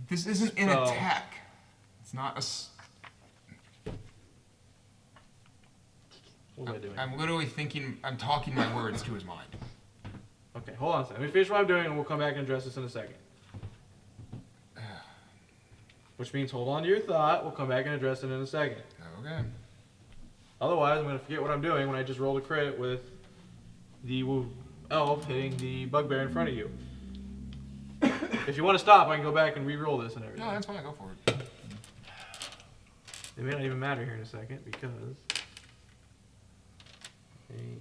This isn't an attack. It's not a... What am I doing? I'm literally thinking, I'm talking my words to his mind. Okay, hold on a second. Let me finish what I'm doing and we'll come back and address this in a second. Which means hold on to your thought. We'll come back and address it in a second. Okay. Otherwise, I'm going to forget what I'm doing when I just rolled a crit with the elf hitting the bugbear in front of you. If you want to stop, I can go back and re-roll this and everything. No, that's fine. Go for it. It may not even matter here in a second because... Okay.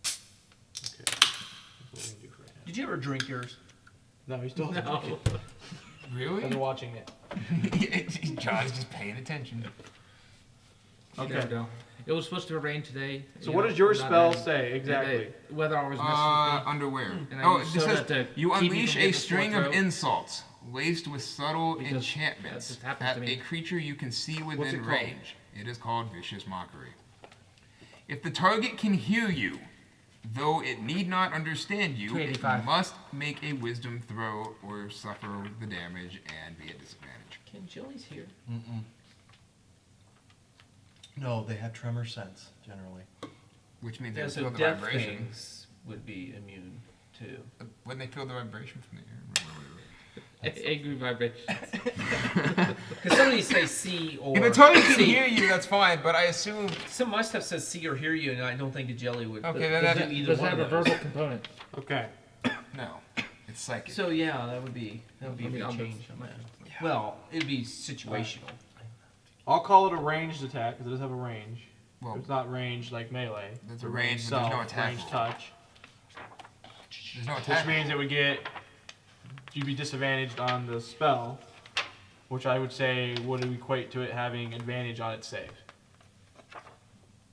That's what we're going to do for right now. Did you ever drink yours? No, he still hasn't drink it. Really? I'm watching it. John's just paying attention. Okay. There we go. It was supposed to rain today. So what does your spell say exactly? Whether I was messing with me. Underwear. And Oh, I it used soda says to you keep me unleash from a getting a string sore of throat. insults laced with subtle Because enchantments that just happens at to me. a creature you can see What's within it called? range. It is called Vicious Mockery. If the target can hear you, though it need not understand you, it 285. must make a wisdom throw or suffer the damage and be at disadvantage. Ken Chili's here. No, they have tremor sense, generally. Which means Yeah, they so feel the deaf vibration. things would be immune too. When they feel the vibration from the air. Angry vibrations. Because some of these say see or If the target can see. hear you, that's fine, but I assume... Some of my stuff says see or hear you, and I don't think a jelly would. Okay, doesn't then do that- either Does it one have of a those. verbal component? Okay. No. It's psychic. So yeah, that would be a big I'll change on that. Well, it'd be situational. I'll call it a ranged attack because it does have a range. Well, It's not ranged like melee. That's a Or range, but there's no self, attack Ranged roll. touch. there's no Which attack. means it would get... You'd be disadvantaged on the spell. Which I would say would equate to it having advantage on its save.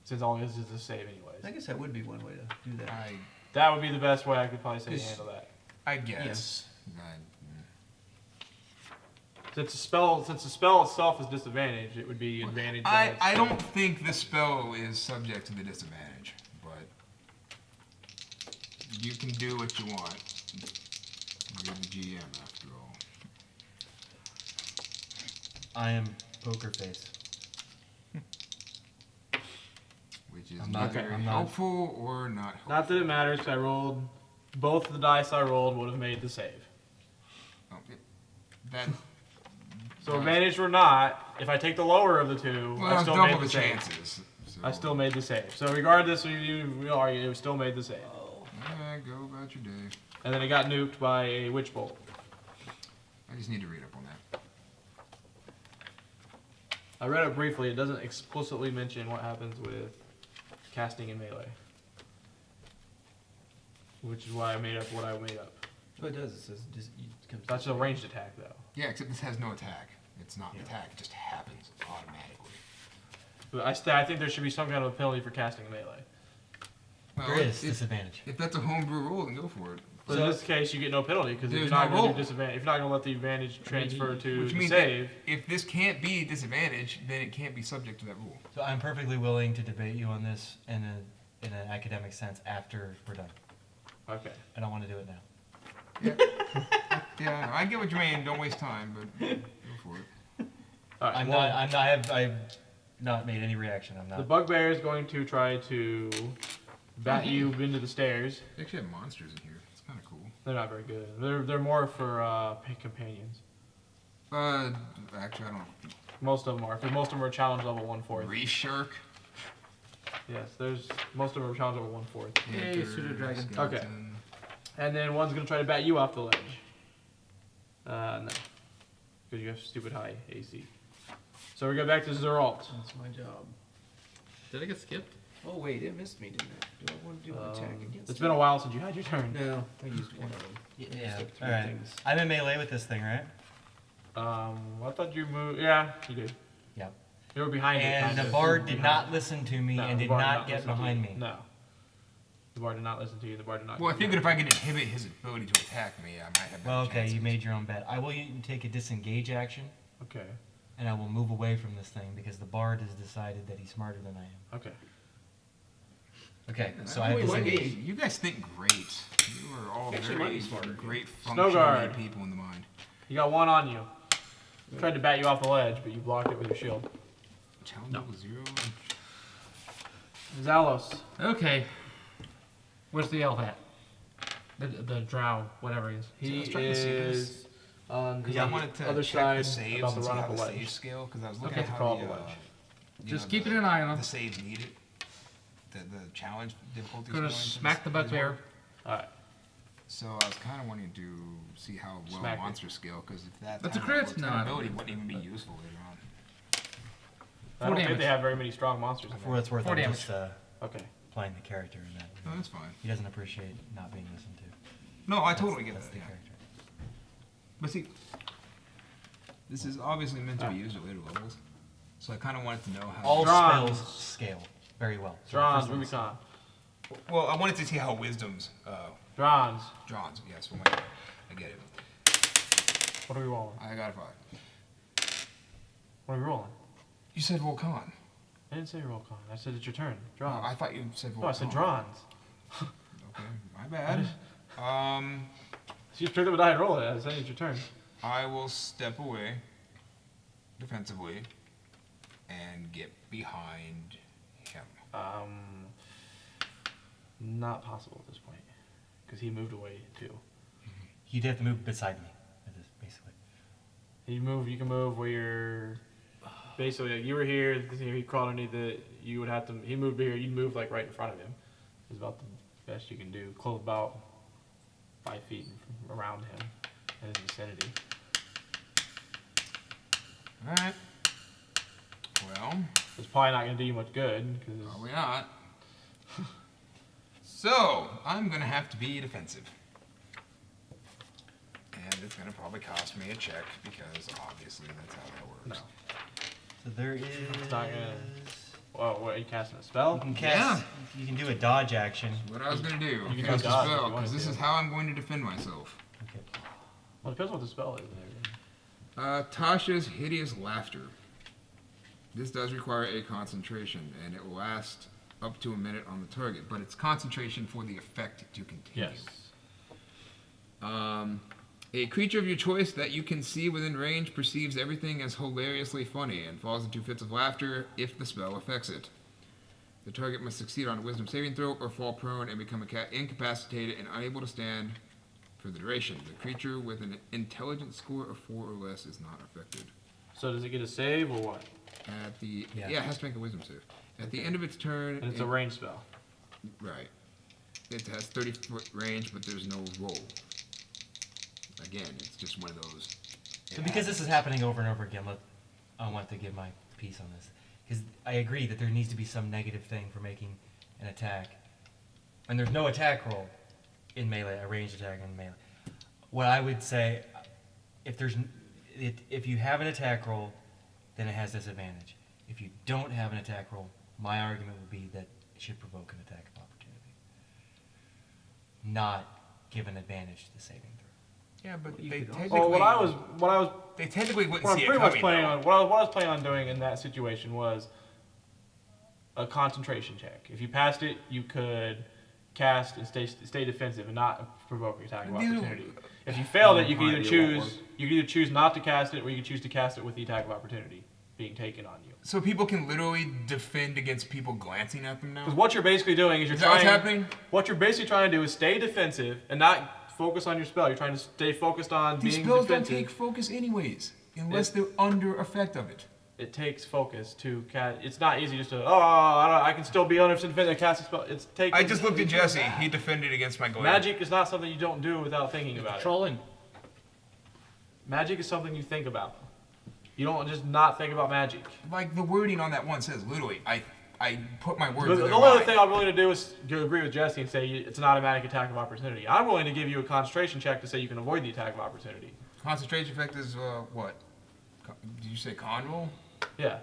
Since all it is a save anyways. I guess that would be one way to do that. That would be the best way I could probably say to Is- handle that. I guess. Since the spell itself is disadvantaged, it would be advantage. on its I save. don't think the spell is subject to the disadvantage, but you can do what you want. You're the GM after all. I am poker face. Which is I'm not- neither I'm not- helpful or not helpful. Not that it matters, 'cause I rolled... Both of the dice I rolled would have made the save. Oh, that, So advantage or not, if I take the lower of the two, well, I it's still double made the the save. chances. So. I still made the save. So regardless, we argue, it still made the save. Yeah, go about your day. And then it got nuked by a witch bolt. I just need to read up on that. I read it briefly. It doesn't explicitly mention what happens with casting in melee. Which is why I made up what I made up. Oh, it does. It says it comes. That's a ranged attack, though. Yeah, except this has no attack. It's not an attack. It just happens automatically. But I think there should be some kind of a penalty for casting in melee. Well, There is disadvantage. if that's a homebrew rule, then go for it. But in this case, you get no penalty because if There's you're not no going to roll. do disadvantage, if you're not going to let the advantage transfer to Which the means save. if this can't be disadvantage, then it can't be subject to that rule. So I'm perfectly willing to debate you on this in an academic sense after we're done. Okay. I don't want to do it now. Yeah, I know. I get what you mean. Don't waste time, but go for it. All right. I'm well, not. I've not made any reaction. I'm The not. bugbear is going to try to bat you into the stairs. They actually have monsters in here. It's kind of cool. They're not very good. They're more for companions. Actually, I don't. Most of them are. 'Cause most of them are challenge level 1/4. Reef shark. Yes, most of them are challenge level 1/4. Yay, pseudo dragon. Okay. And then one's gonna try to bat you off the ledge. No, because you have stupid high AC. So we go back to Zeralt. That's my job. Did I get skipped? Oh wait, it missed me, didn't it? Do I want to do an attack against It's been a while since you had your turn. No, I used one of them. Yeah. Stick to All right. things. I'm in melee with this thing, right? I thought you moved. Yeah, you did. Yep. You were behind it. And kind the of. bard did not listen to me No, and the did bard not get listen to behind you. me. No. The bard did not listen to you. The bard did not. Well, I get figured behind if I could inhibit his ability to attack me, I might have. Well, better okay, you chances. made your own bet. I will take a disengage action, you. Okay. and I will move away from this thing because the bard has decided that he's smarter than I am. Okay. Okay, so I have Wait, what disengage. game? You guys think great. You are all Actually, might very be smarter. great Snow functioning guard. people in the mind. You got one on you. Tried to bat you off the ledge, but you blocked it with your shield. Challenge level 0. Zalos. Okay. Where's the elf at? The drow, whatever he is. I He was trying to see is on Because the I wanted to other check side the saves about to and see run how up a the ledge. saves scale. Because I was looking Okay. at To how crawl the, up a ledge. Just keeping an eye on him. the saves needed. The challenge difficulty. Gonna smack the bugbear. Alright. So I was kind of wanting to see how well Smack it. monster scale, because if that That's a kind of crit? No, I don't ability think wouldn't even be useful later on. I don't think damage. they have very many strong monsters in For there. what it's worth, 4 I'm damage. just Okay. playing the character in that. No, that's fine. He doesn't appreciate not being listened to. No, I totally get That's that. the Yeah. character. But see, this is obviously meant to be used at later levels, so I kind of wanted to know how. All Drons. spells scale very well. So Drons, first one's- Rubicon. Well, I wanted to see how wisdom's Drons. Johns. Yes, for my. I get it. What are we rolling? I got a 5. What are we rolling? You said Volcan. I didn't say roll con. I said it's your turn. Oh, Drons. I thought you said Volcan. No, I said Drons. Okay, my bad. So you picked up a die and roll it. I said it's your turn. I will step away defensively and get behind him. Not possible at this point. Because he moved away too. You'd have to move beside me, basically. You can move where you're... Basically, like you were here, he crawled underneath it, you would have to... He moved here, you'd move like right in front of him. It's about the best you can do. Close about 5 feet around him in his vicinity. Alright. Well, It's probably not going to do you much good, because... probably not. So, I'm going to have to be defensive. And it's going to probably cost me a check, because obviously that's how that works. So there is. It's not gonna... Well, what, are you casting a spell? You can cast. You can do a dodge action. What I was going to do, You can cast a dodge if you spell, wanted because this to. is how I'm going to defend myself. Okay. Well, it depends what the spell is. Tasha's Hideous Laughter. This does require a concentration, and it will last up to a minute on the target, but it's concentration for the effect to continue. Yes. A creature of your choice that you can see within range perceives everything as hilariously funny and falls into fits of laughter if the spell affects it. The target must succeed on a wisdom saving throw or fall prone and become incapacitated and unable to stand for the duration. The creature with an intelligence score of 4 or less is not affected. So does it get a save or what? At the Yeah. it has to make a wisdom save. At the end of its turn, And it's a range spell. right. It has 30-foot range, but there's no roll. Again, it's just one of those. So because this is happening over and over again, I want to give my piece on this. Because I agree that there needs to be some negative thing for making an attack. And there's no attack roll in melee, a ranged attack in melee. What I would say, if you have an attack roll, then it has disadvantage. If you don't have an attack roll, my argument would be that it should provoke an attack of opportunity. Not give an advantage to the saving throw. Yeah, but You they could also- technically. Well, what I was They technically wouldn't what I'm see it pretty much coming. planning though. on what I was planning on doing in that situation was a concentration check. If you passed it, you could cast and stay defensive and not provoke an attack of These are- opportunity. If you failed it, you could Might either be a lot choose not to cast it, or you could choose to cast it with the attack of opportunity being taken on you. So people can literally defend against people glancing at them now. Because what you're basically doing is you're Is that what's trying. happening? What you're basically trying to do is stay defensive and not focus on your spell. You're trying to stay focused on These being spells defensive. don't take focus anyways, unless they're under effect of it. It takes focus to cast. It's not easy just to I can still be under defensive and cast a spell. It's taking. I just looked at Jesse. He defended against my glaive. Magic is not something you don't do without thinking about it. Trolling. Magic is something you think about. You don't just not think about magic. Like the wording on that one says, literally, I put my words The in their only other mind. thing I'm willing to do is to agree with Jesse and say it's an automatic attack of opportunity. I'm willing to give you a concentration check to say you can avoid the attack of opportunity. Concentration effect is what? Did you say con roll? Yeah.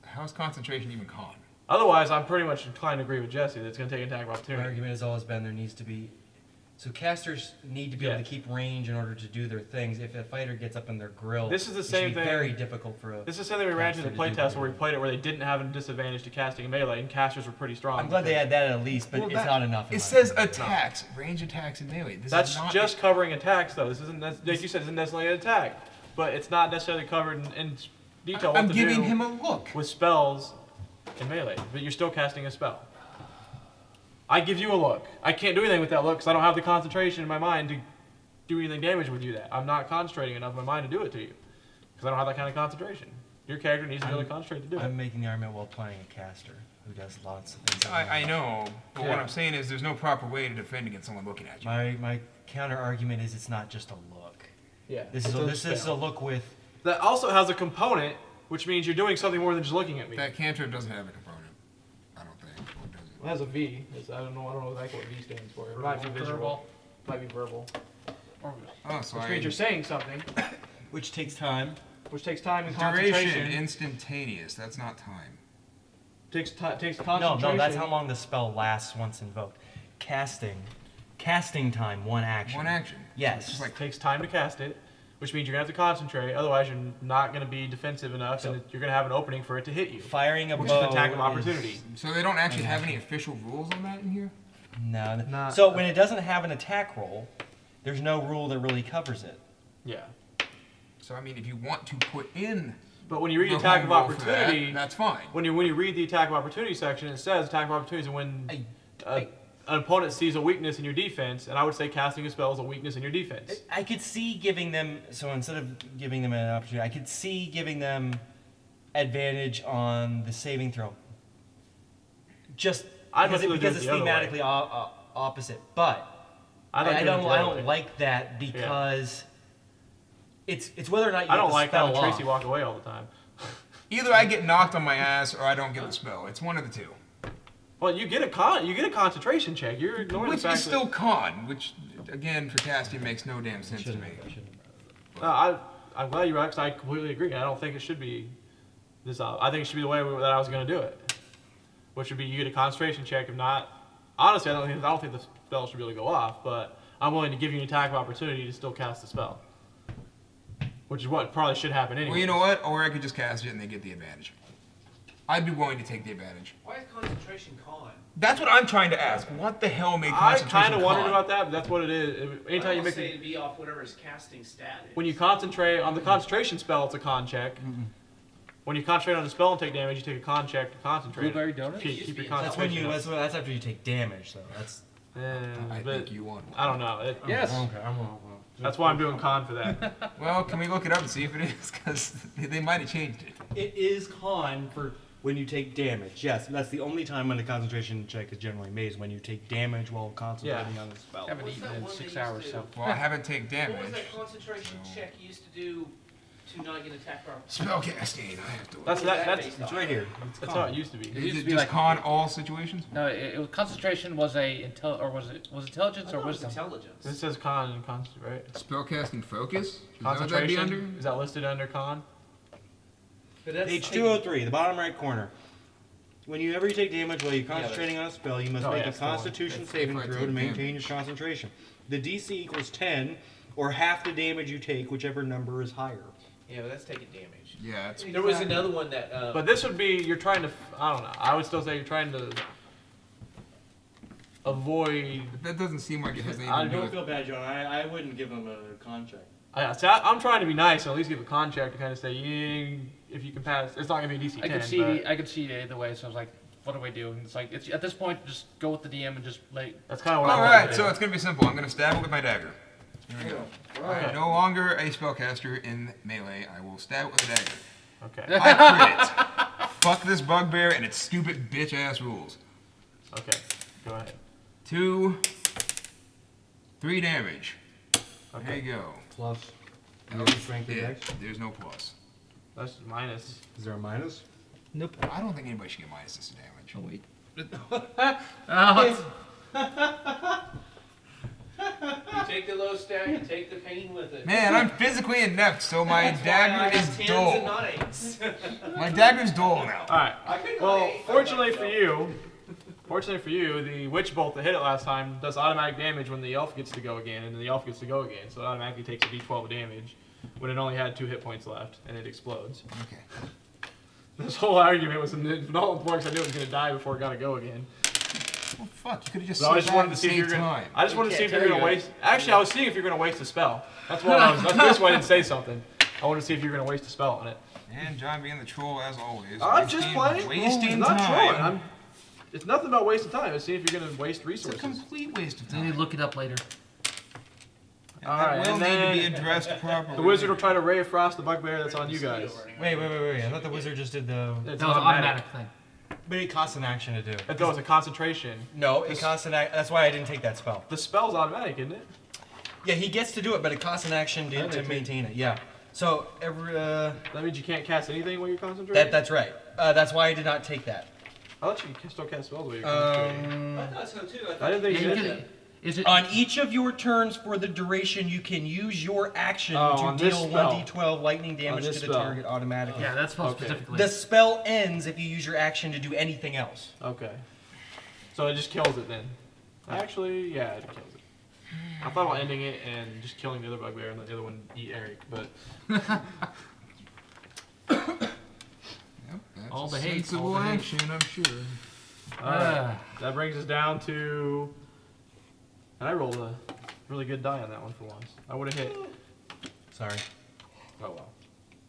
How's concentration even con? Otherwise, I'm pretty much inclined to agree with Jesse that it's going to take an attack of My opportunity. argument has always been there needs to be So casters need to be able Yeah. to keep range in order to do their things. If a fighter gets up in their grill, This is the it should same be thing- very difficult for a. This is something we ran into in the Caster to do playtest where we whatever. played it where they didn't have a disadvantage to casting and melee, and casters were pretty strong. I'm glad they had that at least, but Well, it's not enough. in It my says opinion. attacks, range attacks, and melee. This That's is not just covering attacks, though. This isn't, like you said, isn't necessarily an attack, but it's not necessarily covered in detail. I'm what to giving do him a look. with spells and melee, but you're still casting a spell. I give you a look. I can't do anything with that look because I don't have the concentration in my mind to do anything damage with you. That I'm not concentrating enough in my mind to do it to you because I don't have that kind of concentration. Your character needs to be able to concentrate to do it. I'm making the argument while playing a caster who does lots of things. I know, but what Yeah. I'm saying is there's no proper way to defend against someone looking at you. My counter argument is it's not just a look. Yeah. This is a look with. That also has a component, which means you're doing something more than just looking at me. That cantrip doesn't have a component. I don't think. Or does it? It has a V. I don't know exactly what V stands for. It might be visual. Verbal. Might be verbal. Oh, so Which means you're saying something, Which takes time. which takes time and duration concentration. instantaneous. That's not time. Takes No, concentration. that's how long the spell lasts once invoked. Casting time, one action. One action. Yes. It's just like takes time to cast it, which means you're gonna have to concentrate. Otherwise, you're not gonna be defensive enough, and you're gonna have an opening for it to hit you, Firing a which bow is an attack of is- opportunity. so they don't actually have any official rules on that in here. No. Not- So when it doesn't have an attack roll, there's no rule that really covers it. Yeah. So I mean, if you want to put in But when you read the attack of home rule for that, opportunity, that's fine. when you read the attack of opportunity section, it says attack of opportunity is when an opponent sees a weakness in your defense, and I would say casting a spell is a weakness in your defense. I could see giving them, so instead of giving them an opportunity, I could see giving them advantage on the saving throw. Just I'd because, much rather do because it it's the other way. thematically opposite. But I'd like I to do it don't the other I don't way. like that because it's whether or not you I get don't the like spell having Tracy off. walk away all the time. Either I get knocked on my ass or I don't get the spell. It's one of the two. Well, you get a concentration check. You're ignoring Which the fact is still con, which again for casting makes no damn sense to me. I'm glad you're right, because I completely agree. I don't think it should be this. I think it should be the way that I was going to do it, which would be you get a concentration check. If not, honestly, I don't think the spell should be able to go off. But I'm willing to give you an attack of opportunity to still cast the spell, which is what probably should happen anyway. Well, you know what? Or I could just cast it and they get the advantage. I'd be willing to take the advantage. Why is concentration con? That's what I'm trying to ask. What the hell made I concentration kind of wonondered con? about that, but that's what it is. Anytime you make say to be off whatever his casting stat is. when you concentrate on the concentration spell, it's a con check. When you concentrate on the spell and take damage, you take a con check to concentrate. Blueberry donuts? Keep your That's when concentration. you. up. That's after you take damage, though. That's. I But think you won. I don't know. Yes. Okay, I'm wrong. That's why I'm doing con for that. Well, can we look it up and see if it is? Because they might have changed it. It is con for when you take damage. Yes, that's the only time when the concentration check is generally made is when you take damage while concentrating on the spell. I haven't What's eaten that in one 6 they hours, used so. to- Well, I haven't taken What damage. was that concentration check you used to do to not get attacked by Spellcasting. I have to look. That's that's It's right here. that's how it used to be. Is used it to be just like- con all situations? No, it was concentration was was intelligence or was wisdom? intelligence. This says con and constant, right? Spellcasting focus? Is that what that'd be under? Concentration is that listed under con? But that's Page taking- 203, the bottom right corner. Whenever you take damage while you're concentrating on a spell, you must Oh, make yeah, a it's the one. Constitution If saving I throw take to maintain damage. your concentration. The DC equals 10, or half the damage you take, whichever number is higher. Yeah, but that's taking damage. Yeah, it's There was another one that. But this would be you're trying to. I don't know. I would still say you're trying to avoid. that doesn't seem like it has anything I to do with. feel bad, John. I wouldn't give him a contract. I'm trying to be nice and at least give a con check to kind of say, yeah, if you can pass, it's not gonna be a DC 10. I could see it either way, so I was like, what do I do? And it's like it's at this point just go with the DM and just like that's kind of what All I want right, to so do. it's gonna be simple. I'm gonna stab it with my dagger. Here we go. I am no longer a spellcaster in melee. I will stab it with a dagger. Okay. I crit it. Fuck this bugbear and its stupid bitch ass rules. Okay. Go ahead. 2, 3 damage. There Okay. you go. Plus, strength Yeah, index. there's no plus. That's minus. Is there a minus? Nope. I don't think anybody should get minuses to damage. oh wait. You take the low stat, you take the pain with it. Man, I'm physically inept, so my That's why I dagger have is tens dull. and nines. My dagger's dull now. All right. I couldn't Well, relate. fortunately for you, Fortunately for you, the witch bolt that hit it last time does automatic damage when the elf gets to go again, and then the elf gets to go again, so it automatically takes a d12 of damage when it only had 2 hit points left, and it explodes. Okay. This whole argument was not important because I knew it was going to die before it got to go again. Well, fuck. You could have just So I said just that wanted at to the see if you're same gonna. time. I just wanted to see if can't you're gonna tell waste. Actually, I was seeing if you're gonna waste a spell. That's what I was. That's basically why I didn't say something. I wanted to see if you're gonna waste a spell on it. And John being the troll as always. I'm just playing. Wasting I'm not time. trolling. It's nothing about wasting time. It's seeing if you're gonna waste It's a resources. complete waste of I need time. to look it up later. And Alright, that will and need to be then addressed properly. The wizard will try to ray of frost the bugbear that's on you guys. Wait. I thought the wizard just did the. It's That was an automatic thing. But it costs an action to do. If there was a concentration, No, it costs an action. That's why I didn't take that spell. the spell's automatic, isn't it? Yeah, he gets to do it, but it costs an action to maintain it. Yeah. So every. That means you can't cast anything while you're concentrating. That's right. That's why I did not take that. I thought you could still cast spells while you're concentrating. I thought so too. I didn't think Yeah, you you did can, that. is it? On each of your turns for the duration, you can use your action on to this deal spell. 1d12 lightning damage to this the spell. target automatically. Yeah, that's spelled Okay. specifically. The spell ends if you use your action to do anything else. Okay. So it just kills it then. Actually, yeah, it kills it. I thought about ending it and just killing the other bugbear and let the other one eat Eric, but Yep, that's All a the hate, sensible all the hate. action, I'm sure. alright. That brings us down to. And I rolled a really good die on that one for once. I would have hit. Sorry. Oh well.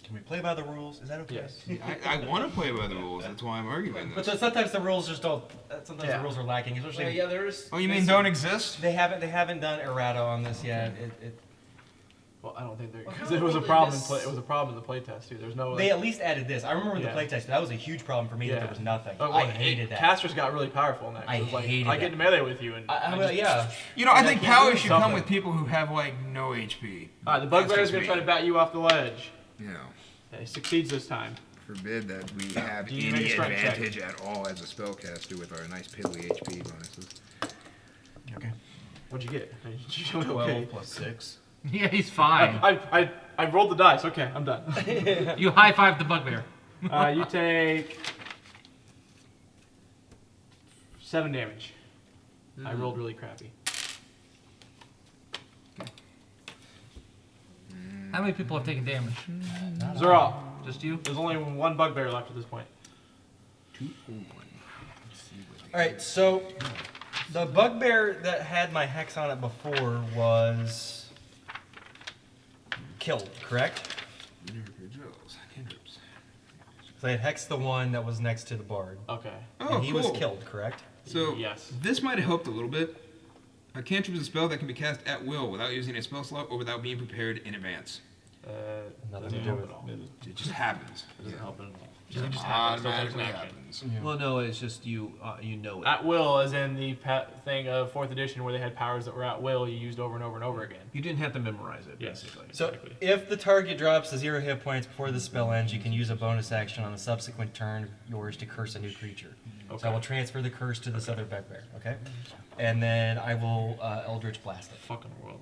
Can we play by the rules? Is that okay? Yes. I want to play by the rules. That's why I'm arguing But this. sometimes the rules just don't. Sometimes Yeah. the rules are lacking, especially. Yeah, there is. Oh, you mean don't exist? They haven't done errata on this yet. Well, I don't think they're Well, because how it was a will they problem. In miss- play, it was a problem in the playtest too. There's no. They at least added this. I remember in Yeah. the playtest that was a huge problem for me that Yeah. there was nothing. Well, I hated that. Casters got really powerful next. I It was like, hated I get that. into melee with you and I just- yeah. You know, I Yeah, think can't power do should come something. with people who have like no HP. Alright, the bugbear's gonna try to bat you off the ledge. You know, Yeah, he succeeds this time. forbid that we have Do you make any a strength check? advantage at all as a spellcaster with our nice piddly HP bonuses. Okay. What'd you get? Did you show me 12 okay? plus 6. Yeah, he's fine. I rolled the dice. Okay, I'm done. You high five the bugbear. You take 7 damage. I rolled really crappy. How many people have taken damage? They're all. Just you? There's only one bugbear left at this point. 201. All right, so the bugbear that had my hex on it before was killed, correct? So I had hexed the one that was next to the bard, Okay. Oh, and he cool. was killed, correct? So Yes. this might have helped a little bit. A cantrip is a spell that can be cast at will without using a spell slot or without being prepared in advance. Nothing doesn't to do help with at all. It just happens. It doesn't help at all. It just happens. Still takes an automatically action. happens. Well, no, it's just you know it. At will, as in the thing of 4th edition where they had powers that were at will, you used over and over and over again. You didn't have to memorize it, Yes. basically. So Exactly. if the target drops to 0 hit points before the spell ends, you can use a bonus action on a subsequent turn of yours to curse a new creature. So I will transfer the curse to this other bugbear, okay? And then I will Eldritch Blast it. Fucking world.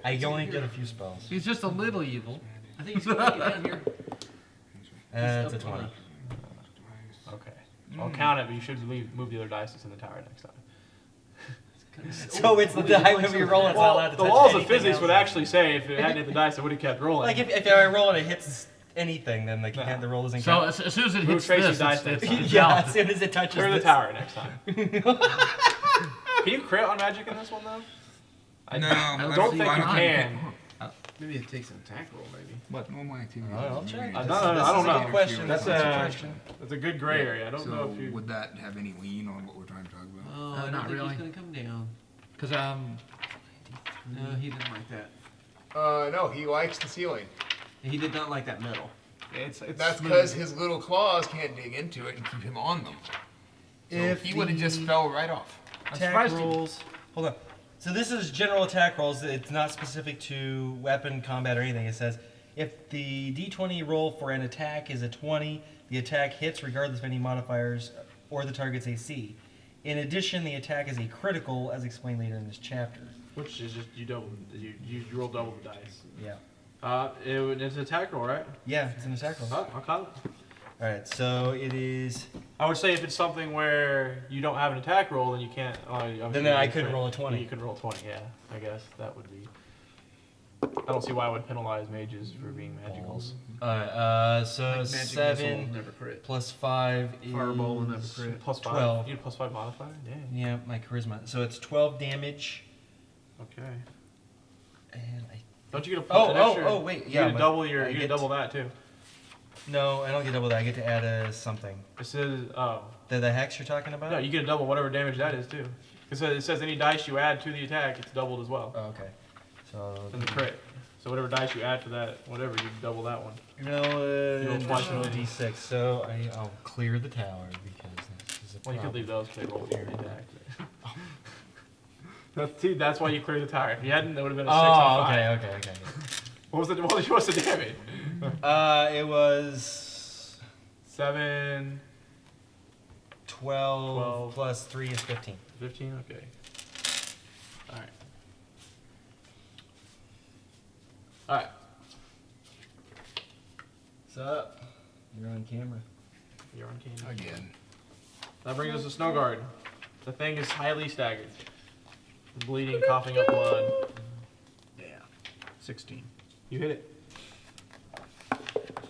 I only did a few spells. He's just a little evil. I think he's going to get down here. That's a 20. Okay. I'll count it, but you should move the other dice that's in the tower next time. So it's the die when we roll, it's not allowed to The touch laws of anything physics else. would actually say if it hadn't hit the dice, it would have kept rolling. Like if I roll and it hits anything, then like the roll doesn't So count. as soon as it Move hits Tracy's this, dice it's next time. Yeah, out. as soon as it touches Clear the this. tower next time. Can you crit on magic in this one though? I No, I I don't don't think see you why can. Maybe it takes an attack roll, maybe. What? Normal activity. I'll check. No, This no, is- no, this I don't is a know. good question. That's That's a a- question. It's a good gray area. I don't know So if you. would that have any lean on what we're trying to talk about? Oh, I don't not think really. he's going to come down. Because No, he didn't like that. No, he likes the ceiling. He did not like that metal. It's That's because his little claws can't dig into it and keep him on them. So If he would have just fell right off. Attack surprised you- rolls. Hold on. So this is general attack rolls. It's not specific to weapon, combat, or anything. It says if the d20 roll for an attack is a 20, the attack hits regardless of any modifiers or the target's AC. In addition, the attack is a critical, as explained later in this chapter. Which is just you roll double the dice. Yeah. It's an attack roll, right? Yeah, it's an attack roll. Oh, I'll call it. All right, so it is. I would say if it's something where you don't have an attack roll, then you can't. Then I could roll a 20. You could roll 20. Yeah, I guess that would be. I don't see why I would penalize mages for being magical. Alright, so Like magic 7 missile, never crit. plus 5 is Fireball will never crit. Plus 5. 12. You had plus 5 modifier? Dang. Yeah, my charisma. So it's 12 damage. Okay. And I Don't you get a plus an extra? oh, wait, You yeah, get but double your. I You get get double that too. No, I don't get double that. I get to add a something. It says The hex you're talking about? no. You get a double whatever damage that is too. It says any dice you add to the attack, it's doubled as well. Oh, okay. So And the crit. So whatever dice you add to that, whatever, you double that one. No, roll twice additional on it. d6. So I'll clear the tower because this is a Well, you could problem. leave those because they roll your attack. See, that's why you clear the tower. If you hadn't, that would have been a 6 on 5. Okay. What's the damage? It was 7, 12 plus 3 is 15. 15. Okay. All right. All right. What's up? You're on camera. You're on camera. Again. That brings us to Snow Guard. The thing is highly staggered. Bleeding, coughing up blood. Yeah. 16. You hit it.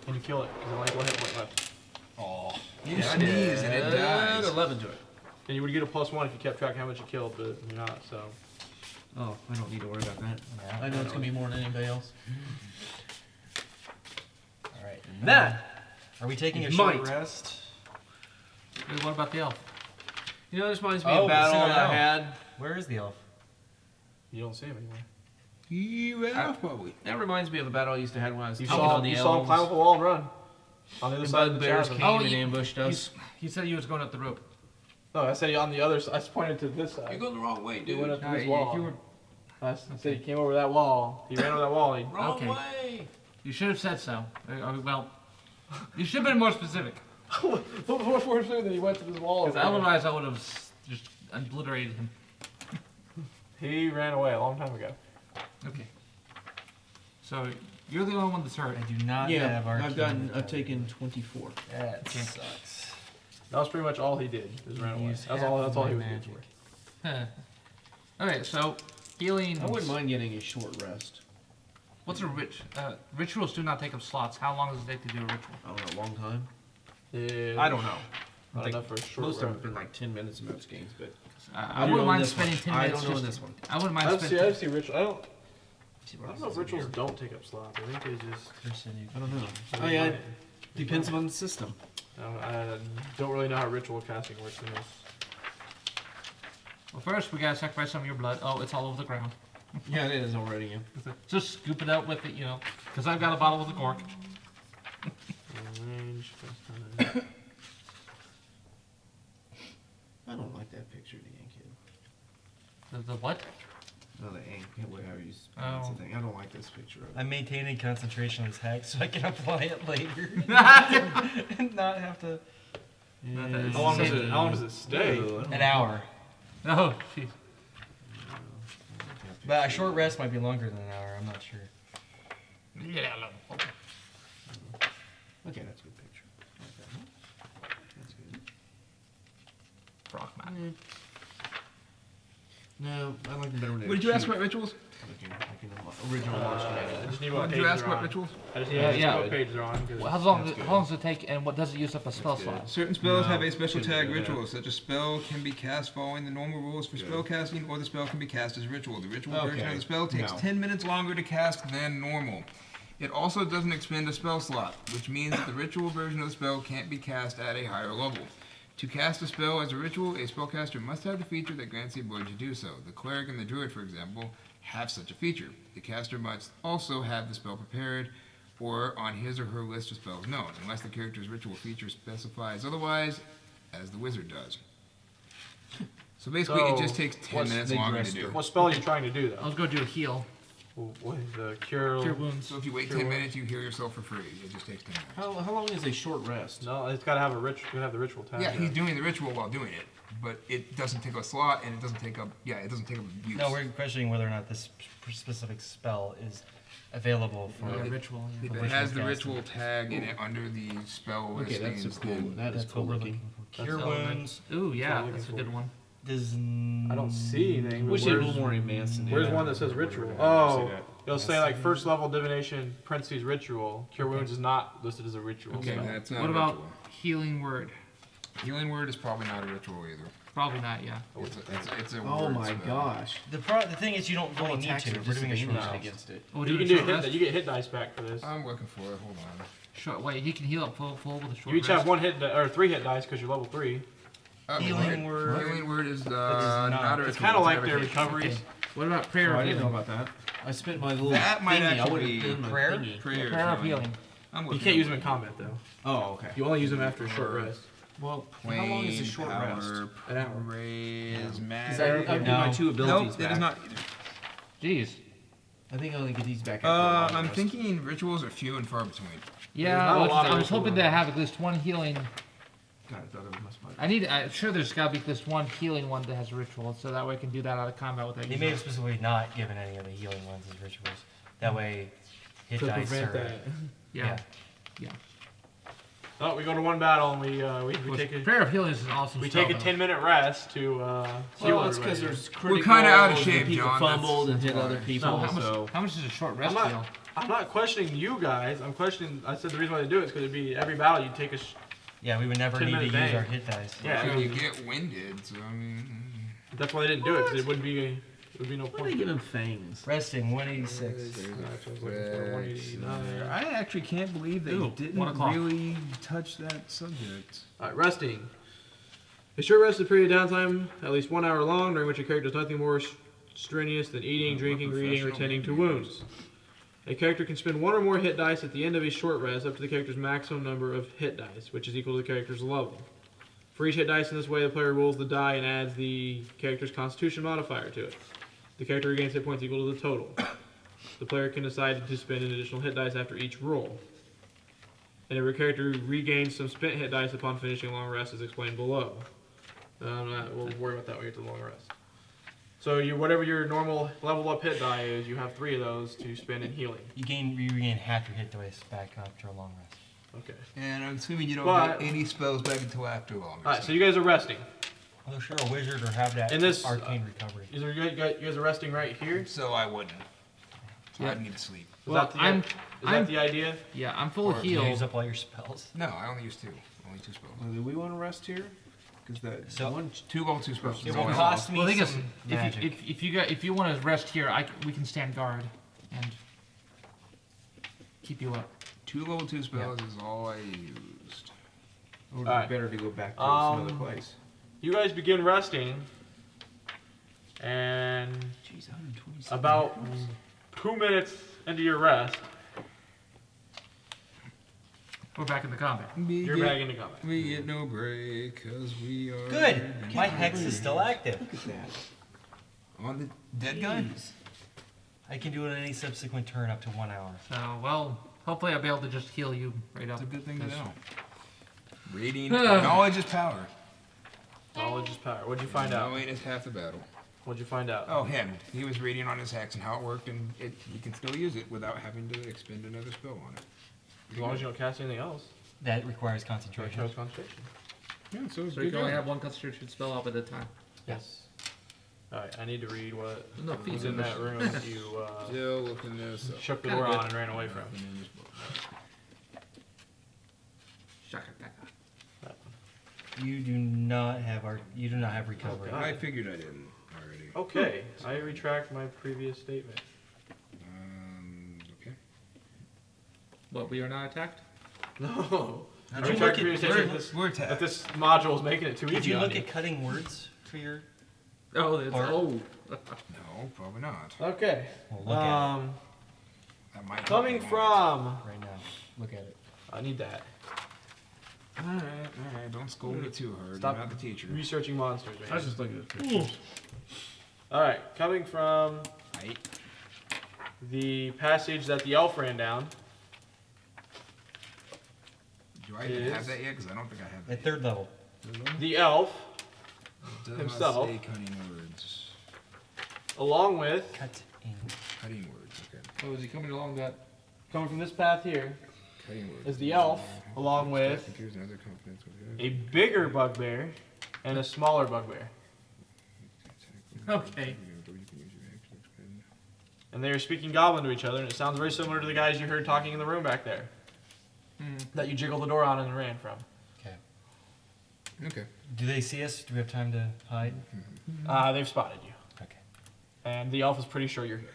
And you kill it, because it only has 1 hit point left. Oh. You sneeze and it dies. 11 to it. And you would get a +1 if you kept track of how much you killed, but you're not, so. Oh, I don't need to worry about that. Yeah. I know it's gonna be more than anybody else. Alright. And that Are we taking a It short might. rest? Wait, what about the elf? You know, this reminds me Oh, of a battle so I no. had. Where is the elf? You don't see him anymore. He ran off probably. That reminds me of a battle I used to have when I was You talking saw, on the you saw him elves. climb up a wall and run. On the other And side of the bears chasm. came Oh, and you- ambushed us. He said he was going up the rope. No, I said on the other side. I just pointed to this side. You're going the wrong way, He dude. went up to No, this if wall. you were, I said he came over that wall. He ran over that wall. And Wrong Okay. way. you should have said so. Well, you should have been more specific. what more food that he went to this wall? Because otherwise I would have just obliterated him. He ran away a long time ago. Okay. So you're the only one that's hurt. I do not Yeah, have our I've taken 24. That Okay. sucks. That was pretty much all he did. Was ran away. Use That's all. That's all he was my good magic. for. Huh. Alright, so healing. I wouldn't mind getting a short rest. What's a rituals do not take up slots. How long does it take to do a ritual? I don't know, a long time. Yeah, I don't know. Not enough for a short Most of them run. have been like 10 minutes in most games, but I don't wouldn't know mind this one. spending 10 I minutes. don't know just this one. I wouldn't mind I've spending. seen rituals. I don't know if rituals don't take up slots. I think they just. I don't know. Oh yeah, it depends on the system. I don't really know how ritual casting works in this. Well, first we gotta sacrifice some of your blood. Oh, it's all over the ground. Yeah, it is already. Yeah. Just scoop it out with it, because I've got a bottle with a cork. Range. I don't like that picture of the ink kid. The what? No, the ink, whatever you Oh. the thing. I don't like this picture of it. I'm maintaining concentration on this hack so I can apply it later. And not have to. How long does it stay? An hour. Oh, jeez. But a short rest might be longer than an hour, I'm not sure. Yeah, Okay, that's a good picture. I like that one. That's good. Frogman. No, I like the better one. What did you ask about rituals? Original launch I just need What what did page you ask they're about on. rituals? I just need Yeah, to yeah. know what page they're on. 'cause- Well, how long does it take, and what does it use up a spell slot? Certain spells have a No, special couldn't tag do that. ritual. Such a spell can be cast following the normal rules for spell casting, or the spell can be cast as ritual. The ritual version of Okay. the spell takes No. 10 minutes longer to cast than normal. It also doesn't expend a spell slot, which means that the ritual version of the spell can't be cast at a higher level. To cast a spell as a ritual, a spellcaster must have the feature that grants the ability to do so. The cleric and the druid, for example, have such a feature. The caster must also have the spell prepared or on his or her list of spells known, unless the character's ritual feature specifies otherwise, as the wizard does. So basically, it just takes 10 what's minutes the longer to dresser? do. What spell are you trying to do I though? was going to do a heal. What is the cure? Cure wounds. So if you wait 10 minutes, you heal yourself for free. It just takes 10 minutes. How long is a short rest? No, it's got to have a ritual. You have the ritual tag. Yeah, he's doing the ritual while doing it, but it doesn't take up a slot and it doesn't take up use. No, we're questioning whether or not this specific spell is available for. Yeah, ritual. Yeah. If it has the ritual tag in it under the spell Okay, that's a listings, cool. then That is That's cool what we're looking. looking for. Cure wounds. Ooh, yeah, looking that's a for. good one. Does I don't see anything. But Wish it was a where's little more advanced than where's that. one that says ritual? I don't see Oh, that. it'll say like first level divination parentheses ritual. Cure wounds is not listed as a ritual. Okay. spell. that's not What a about ritual. healing word? Healing word is probably not a ritual either. Probably not. Yeah. It's a Oh word my spell. gosh. the thing is you don't really need Attacks to. are We're doing a short disadvantaged rest. against it. Oh, You do can a do short hit. rest? You get hit dice back for this. I'm looking for it. Hold on. Short. Wait, he can heal up full with a short You each rest. have one hit or 3 hit dice because you're level 3. Healing word. Healing word is not- not a It's ritual. kind of It's like never their taken. recoveries. What about prayer Oh, of I didn't know healing? about that. I spent my little That might thingy. I actually would've be done my prayer? thingy. Prayer Prayer of healing. I'm You looking can't use at them in combat though. Oh, okay. You only use them after a short rest. Well, Plain how long is a short power, rest? An hour. Praise, Because matter. I did No. my 2 Nope, abilities it back. is not either. Jeez. I think I only get these back after a long I'm rest. thinking rituals are few and far between. Yeah, not a lot of I was ritual hoping ones. to have at least one healing. God, I thought it was my I'm sure there's got to be at least one healing one that has a ritual, so that way I can do that out of combat without They using may have it. specifically not given any of the healing ones as rituals. That way, hit To dice prevent are. that. Yeah. Yeah. Oh, we go to one battle and we Well, take a prayer of healing is an awesome we spell, take a though. 10-minute rest to heal Well, it's because everybody. there's critical. kinda out of and shape, people John, fumbled and that's hit other why. people. No, So how much does a short rest not- heal? I'm not questioning you guys. I'm questioning. I said the reason why they do it is because it'd be every battle you take a. Yeah, we would never need to 10-minute use thing. our hit dice. Yeah, So I you mean, get winded, so I mean. that's why they didn't do it because it wouldn't be. It would be no why do they point. give him fangs? Resting 186. That's what I was looking for, 189. I actually can't believe they Ooh, didn't 1 o'clock. really touch that subject. Alright, resting. A short rest is a period of downtime, at least 1 hour long, during which a character does nothing more strenuous than eating, drinking, reading, or tending to wounds. A character can spend 1 or more hit dice at the end of a short rest up to the character's maximum number of hit dice, which is equal to the character's level. For each hit dice in this way, the player rolls the die and adds the character's constitution modifier to it. The character regains hit points equal to the total. The player can decide to spend an additional hit dice after each roll. And every character regains some spent hit dice upon finishing a long rest, as explained below. We'll worry about that when we get to the long rest. So whatever your normal level up hit die is, you have 3 of those to spend in healing. You regain half your hit dice back after a long rest. Okay. And I'm assuming you don't But- get any spells back until after long. Alright, so you guys are resting. Although sure, a wizard or have that In this, arcane recovery. You guys are resting right here? So I wouldn't. So Yeah. I'd need to sleep. Is Well, that I'm the idea? yeah, I'm full of Or Do you heal. use up all your spells? No, I only use 2. Only 2 spells. Well, do we want to rest here? Because that So- one. 2 level 2 spells. It That's will all I cost me Well, the thing is, some if magic. if you want to rest here, we can stand guard and keep you up. 2 level 2 spells is all I used. Or would it Alright. be better to go back to Um, some other place? You guys begin resting, and Jeez, 127. about 2 minutes into your rest, We're back in the combat. you're back into combat. We get no break because we are. Good! My hex is still active. Look at that. On the dead guy? I can do it on any subsequent turn up to 1 hour. So, well, hopefully I'll be able to just heal you right up. That's a good thing to 'cause- know. Reading. Knowledge is power. Knowledge is power. What'd you find out? Knowing is half the battle. What'd you find out? Oh, him. He was reading on his hex and how it worked, and he can still use it without having to expend another spell on it. As long as you don't cast anything else. That requires Try concentration. chose concentration. Yeah, so it's So you can only have one concentration spell up at a time. Yes. Alright, I need to read what No, was feats in in that room you Still looking this up. shook the Kinda door good. on and ran away from. Nothing in this book. You do not have recovery. God. I figured I didn't already. Okay, I retract my previous statement. Okay. What, we are not attacked? No. I Did you retract look the previous statement that We're this, attacked. that this module is making it too Did easy you on look you. at cutting words for your? Oh, it's, Or- oh. No, probably not. Okay. Well, look at That might help Coming me more. from. it right now. Look at it. I need that. Alright. Don't scold me too hard. Stop. You're not the teacher. Researching monsters, man. I was just looking at pictures. Alright, coming from Right. the passage that the elf ran down. Do I even Is- have that yet? Because I don't think I have that At third level. The elf Does himself. not say cutting words. Along with, Cut in. Cutting words. Okay. oh, is he coming along that? Coming from this path here Cutting words. is the elf, along with Appears in other confidence with a bigger bugbear and a smaller bugbear. Okay. And they are speaking Goblin to each other, and it sounds very similar to the guys you heard talking in the room back there. That you jiggled the door on and ran from. Okay. Okay. Do they see us? Do we have time to hide? They've spotted you. Okay. And the elf is pretty sure you're here.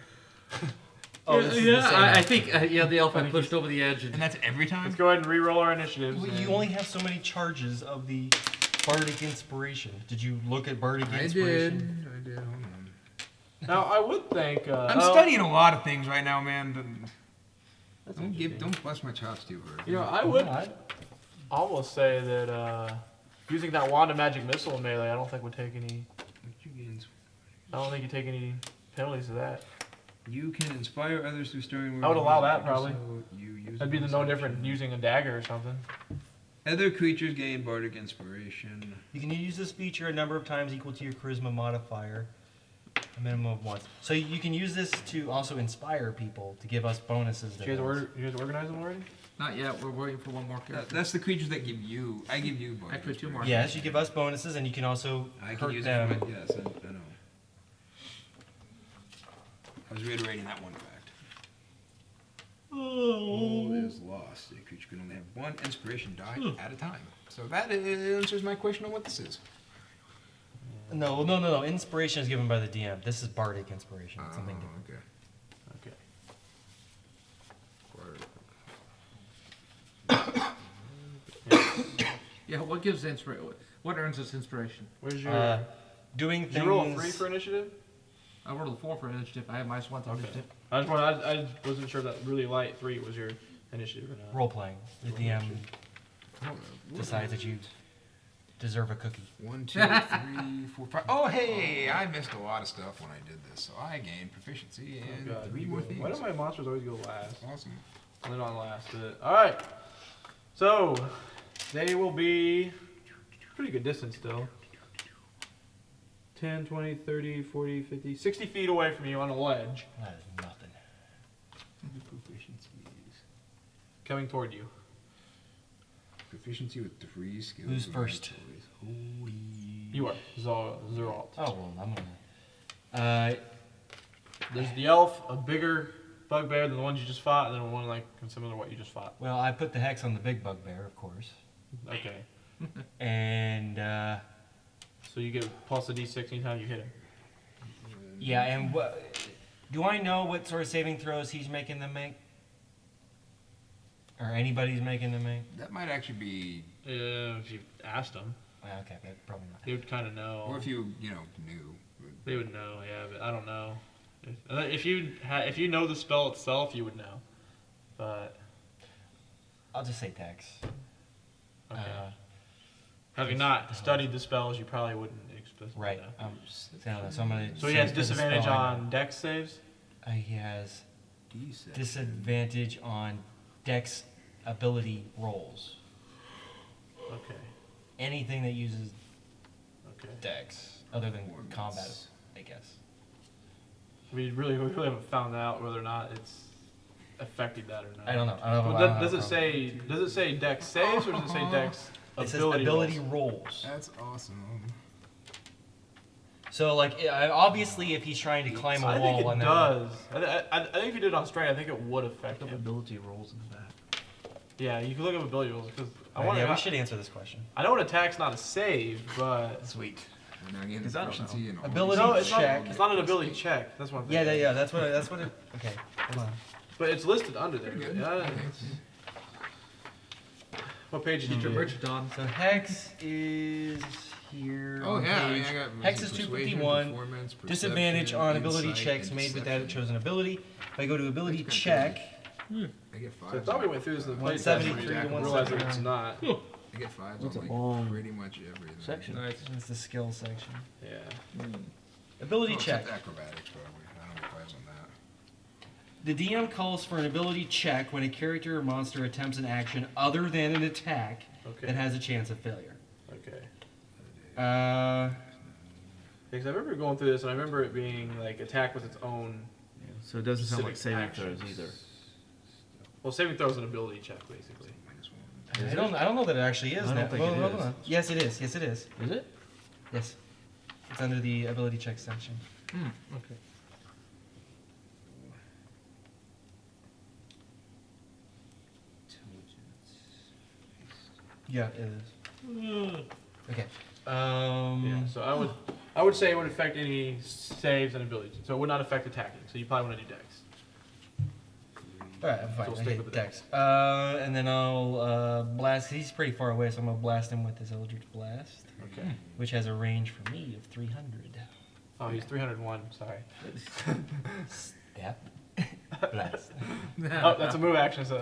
This is the same I elf. think the elf had pushed over the edge. And that's every time? Let's go ahead and re-roll our initiatives. Well, and- you only have so many charges of the bardic inspiration. Did you look at bardic I inspiration? did. Hold on. Now, I would think... I'm studying a lot of things right now, man. Don't bust my chops too hard. You know, I would Not. almost say that using that wand of magic missile in melee, I don't think would take any... I don't think you take any penalties to that. You can inspire others through stirring words. I would allow that, So probably. you use That'd be it no as different than using a dagger or something. Other creatures gain bardic inspiration. You can use this feature a number of times equal to your charisma modifier, a minimum of once. So you can use this to also inspire people to give us bonuses. Did you guys organize them already? Not yet. We're waiting for one more character. That's the creatures that give you. I give you bardic. Actually, two more. Yes, you give us bonuses, and you can also I can hurt use them. it for my, yes, I know. I was reiterating that one fact. All is lost. A creature can only have one inspiration die at a time. So that answers my question on what this is. No. Inspiration is given by the DM. This is bardic inspiration. It's something different. Okay. Okay. Yeah. What gives inspiration? What earns us inspiration? Where's your... Doing did things. you roll a 3 for initiative? I rolled a 4 for initiative. I have minus 1 to initiative. I wasn't sure if that really light 3 was your initiative or not. Role playing. The DM decides that you deserve a cookie. 1, 2, 3, 4, 5. Oh, hey! I missed a lot of stuff when I did this, so I gained proficiency and 3 more things. Why do my monsters always go last? Awesome. They're not last. Alright. So, they will be pretty good distance still. 10, 20, 30, 40, 50, 60 feet away from you on a ledge. That is nothing. Proficiencies. Coming toward you. Proficiency with 3 skills. Who's and first? abilities. Holy. You are. Zeralt. Oh well, I'm gonna. There's the elf, a bigger bugbear than the ones you just fought, and then one like similar to what you just fought. Well, I put the hex on the big bugbear, of course, Okay. and So you get plus a d6 anytime you hit him. yeah, and what? Do I know what sort of saving throws he's making them make? Or anybody's making them make? That might actually be. If you asked them, Okay, but probably not. they would kind of know. Or if you knew. They would know, yeah, but I don't know. If you know the spell itself, you would know. But I'll just say dex. okay. Having not studied the spells, you probably wouldn't explicitly Right. know. So I'm gonna. So he say has for the disadvantage spell, on dex saves. He has D6. disadvantage on dex ability rolls. Okay. Anything that uses Okay. dex, other than Performance. combat, I guess. We really haven't found out whether or not it's affected that or not. I don't know. Well, does it say dex saves or does it say dex It says ability? ability rolls? rolls. That's awesome. So, like, obviously, if he's trying to climb a I wall think it and does. I think if you did it on strength, I think it would affect him. Ability rolls in the back. Yeah, you can look up ability rolls because we should answer this question. I know an attack's not a save, but Sweet. And now again, Because I don't proficiency and all Ability no, these- check. It's not an ability check. That's one thing. Yeah. That's what it. Okay, hold on. But it's listed under there. Pretty good. Yeah. Okay. What page did Get your you bridge done. So hex is here. Oh on yeah, page. I got Hex is persuasion, 251. performance, Disadvantage perception, on ability insight, checks and made with that deception. chosen ability. If I go to ability That's check, I get 5. So I thought we went through this in the playtest. 173 to and realized that 179. it's not. I get 5 That's on a like long pretty much everything. section. Nice. that's the skill section. Yeah. Ability Oh, check. except acrobatics probably. I don't get 5s on that. The DM calls for an ability check when a character or monster attempts an action other than an attack Okay. that has a chance of failure. Okay. Because I remember going through this, and I remember it being like attack with its own. Yeah, so it doesn't sound like saving specific throws either. Well, saving throws an ability check, basically. I don't know that it actually is. I don't now. think Well, it hold is. on. Yes, it is. Yes, it is. Is it? Yes. It's under the ability check section. Okay. Yeah, it is. Okay. Yeah. So I would say it would affect any saves and abilities. So it would not affect attacking. So you probably want to do dex. Alright, I'm fine. So we'll Okay, stick with the dex. And then I'll blast. He's pretty far away, so I'm gonna blast him with his Eldritch Blast, Okay. which has a range for me of 300. Oh, he's 301. Sorry. Step. Blast. Oh, that's a move action. So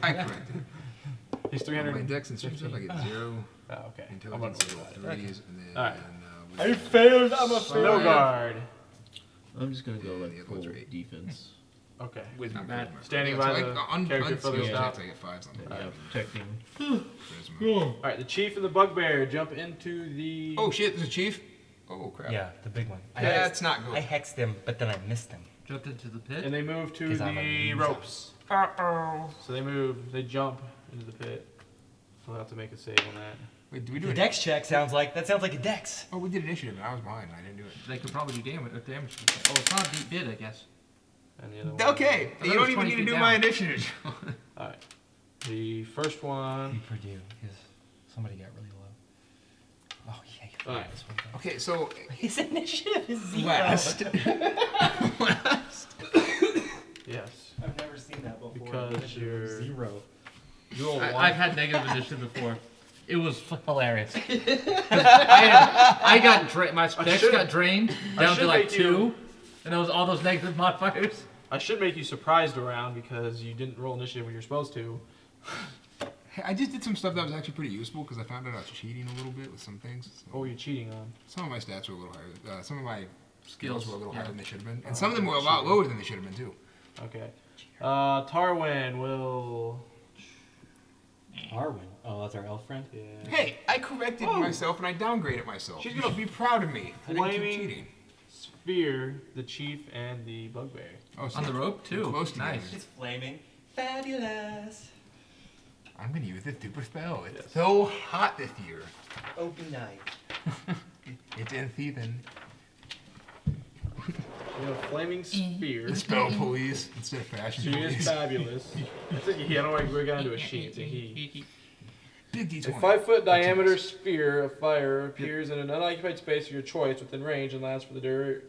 I corrected. he's My 300. dex and strength stuff, I get 0. Oh, okay. I'm Intelligence gonna 0, roll that. 3s, and then. Alright. I failed. I'm a Snow guard. I'm just gonna go Yeah, like the other full ones are 8. defense. Okay. With Not my bad. Standing yeah, by so the like, character for the unskilled stop. checks, I get 5 something. Yeah, protecting. Charisma. All right. The chief and the bugbear jump into the. Oh shit, there's a chief? Oh crap. Yeah, the big one. That's not I good. hexed him, but then I missed him. Jumped into the pit. And they move to 'Cause I'm a the loser. ropes. Uh-oh. So they jump into the pit. We'll have to make a save on that. Wait, do we do The it? dex check sounds like a dex. Oh, we did initiative, and I was behind. I didn't do it. They could probably do damage. Oh, it's not a deep bit, I guess. And the other one. Okay, I you thought it was don't even 20 need to feet do down. my initiative. All right. The first one. Be Purdue, because somebody got really low. Oh yeah, you Alright. this one. Okay, so His initiative is 0. last. Yes. I've never seen that before. Because Initiative you're- 0. You roll one. I've had negative initiative before. It was hilarious. I got my dex should- got drained I down to should like make 2, you- and it was all those negative modifiers. I should make you surprised around because you didn't roll initiative when you're supposed to. Hey, I just did some stuff that was actually pretty useful because I found out I was cheating a little bit with some things. So What were you cheating on? some of my stats were a little higher. Some of my skills were a little yeah. higher than they should have been, and some of them were a lot lower than they should have been too. Okay. Tarwin will. Arwen. Oh, that's our elf friend. Yeah. Hey, I corrected myself and I downgraded myself. She's You gonna should be proud of me. I didn't keep flaming- cheating. Spear the chief and the bugbear. Oh, so On the you're rope too. close together. Nice. It's flaming. Fabulous. I'm gonna use this super spell. It's Yes. so hot this year. Open night. It's in season. You have flaming spear. The spell police instead of fashion She is police. fabulous. It's like, I don't know why we're going to a she. It's a he. Big A D20. 5-foot diameter sphere of fire appears in an unoccupied space of your choice within range and lasts for the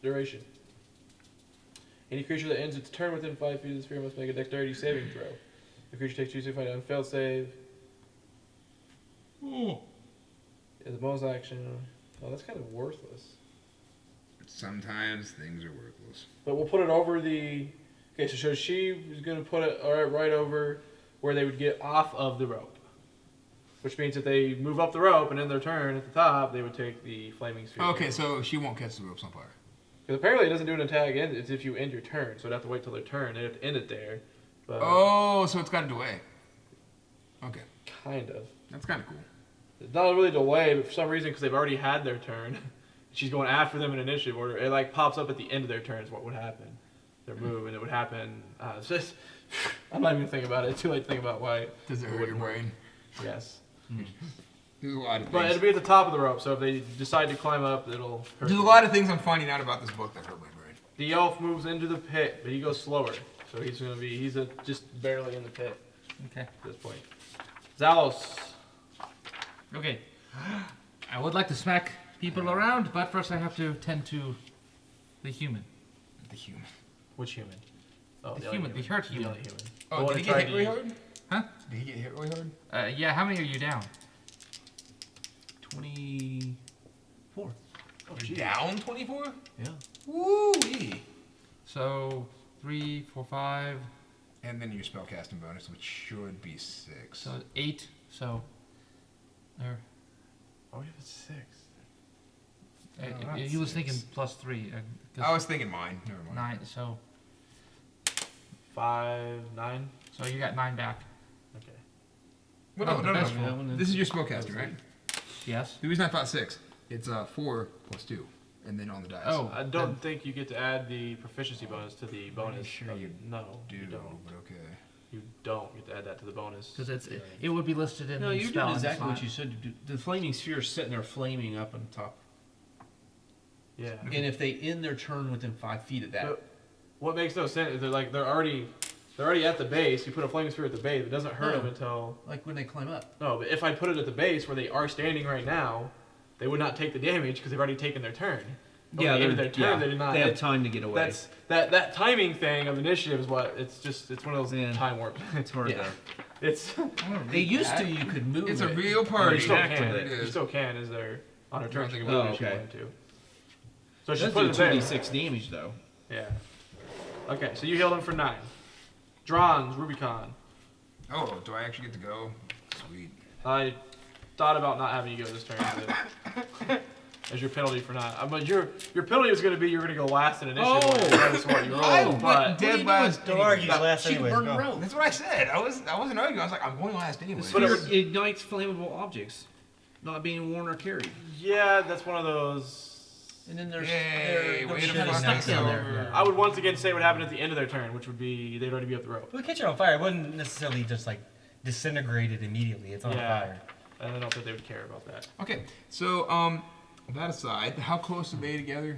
duration. Any creature that ends its turn within 5 feet of the sphere must make a dexterity saving throw. The creature takes 2 fight on failed save. As a bonus action. Oh, that's kind of worthless. Sometimes things are worthless. But we'll put it over the. Okay, so she is going to put it right over where they would get off of the rope. Which means if they move up the rope and end their turn at the top, they would take the flaming sphere. Okay, so she won't catch the ropes on fire. Because apparently it doesn't do an attack end. It's if you end your turn, so they'd have to wait till their turn. They'd have to end it there. But Oh, so it's got a delay. Okay, kind of. that's kind of cool. It's not really a delay, but for some reason, because they've already had their turn, she's going after them in initiative order. It like pops up at the end of their turn is what would happen. Their move, and it would happen. It's just, I'm not even thinking about it. It's too late to think about why. Does it hurt your brain? Yes. There's a lot of But things. it'll be at the top of the rope, so if they decide to climb up, it'll hurt. There's a them. lot of things I'm finding out about this book that hurt my brain. The elf moves into the pit, but he goes slower. So he's going to be, just barely in the pit Okay. at this point. Zalos. Okay. I would like to smack people around, but first I have to tend to the human. The human. Which human? Oh, The other human, the hurt The human. other human. Oh, The did one he that get tried hit really to- hard? Huh? Did he get hit really hard? Yeah, how many are you down? 24. Oh, You're geez. down 24? Yeah. Woo-wee. So 3, 4, 5, And then your spellcasting bonus, which should be 6. so 8. So there. Oh, we have a 6. that's He was 6. thinking +3. I was thinking mine. Never mind. 9. So 5, 9. so you got 9 back. Okay. Well, Oh, no, the no, best no, roll. no. This is your spellcasting, right? Yes. The reason I thought 6. It's 4 plus 2, and then on the dice. Oh. I don't think you get to add the proficiency bonus to the bonus. sure you No, do, you don't. but okay. You don't get to add that to the bonus. Because it would be listed in No, the you're spell. doing and it's exactly not. what you said to do. The flaming sphere is sitting there flaming up on top. Yeah. And if they end their turn within 5 feet of that, But what makes no sense is they're already at the base. You put a flaming sphere at the base. It doesn't hurt No. them until like when they climb up. no. But if I put it at the base where they are standing right now, they would not take the damage because they've already taken their turn. When they ended their turn. They did not. They have time to get away. That's that timing thing of initiative is what it's one of those Yeah. time warps. It's hard Yeah. It's They used to, you could move It's a it. real you party. still Exactly. can. It You is. still can. Is there on her turn? think She about can it. move if she Okay. wanted to. So It she does put do it there. 2d6 damage, though. Yeah. Okay, so you healed him for 9. Drons, Rubicon. Oh, do I actually get to go? Sweet. I thought about not having you go this turn but as your penalty for not. But your penalty is going to be you're going to go last in initiative. Oh! Regardless of what you roll. I But went dead last. Don't argue, anyway. last She could anyways. burn Go. the road. That's what I said. I wasn't arguing. I was like, I'm going last anyway. The But it sphere ignites flammable objects, not being worn or carried. yeah, that's one of those. And then there's Yay, they're way to kind of fuck stuck us down over. there. I would once again say what happened at the end of their turn, which would be they'd already be up the rope. Well, the kitchen on fire. It wouldn't necessarily just like disintegrated immediately. It's on Yeah. fire. And I don't think they would care about that. Okay, so that aside, how close are they together?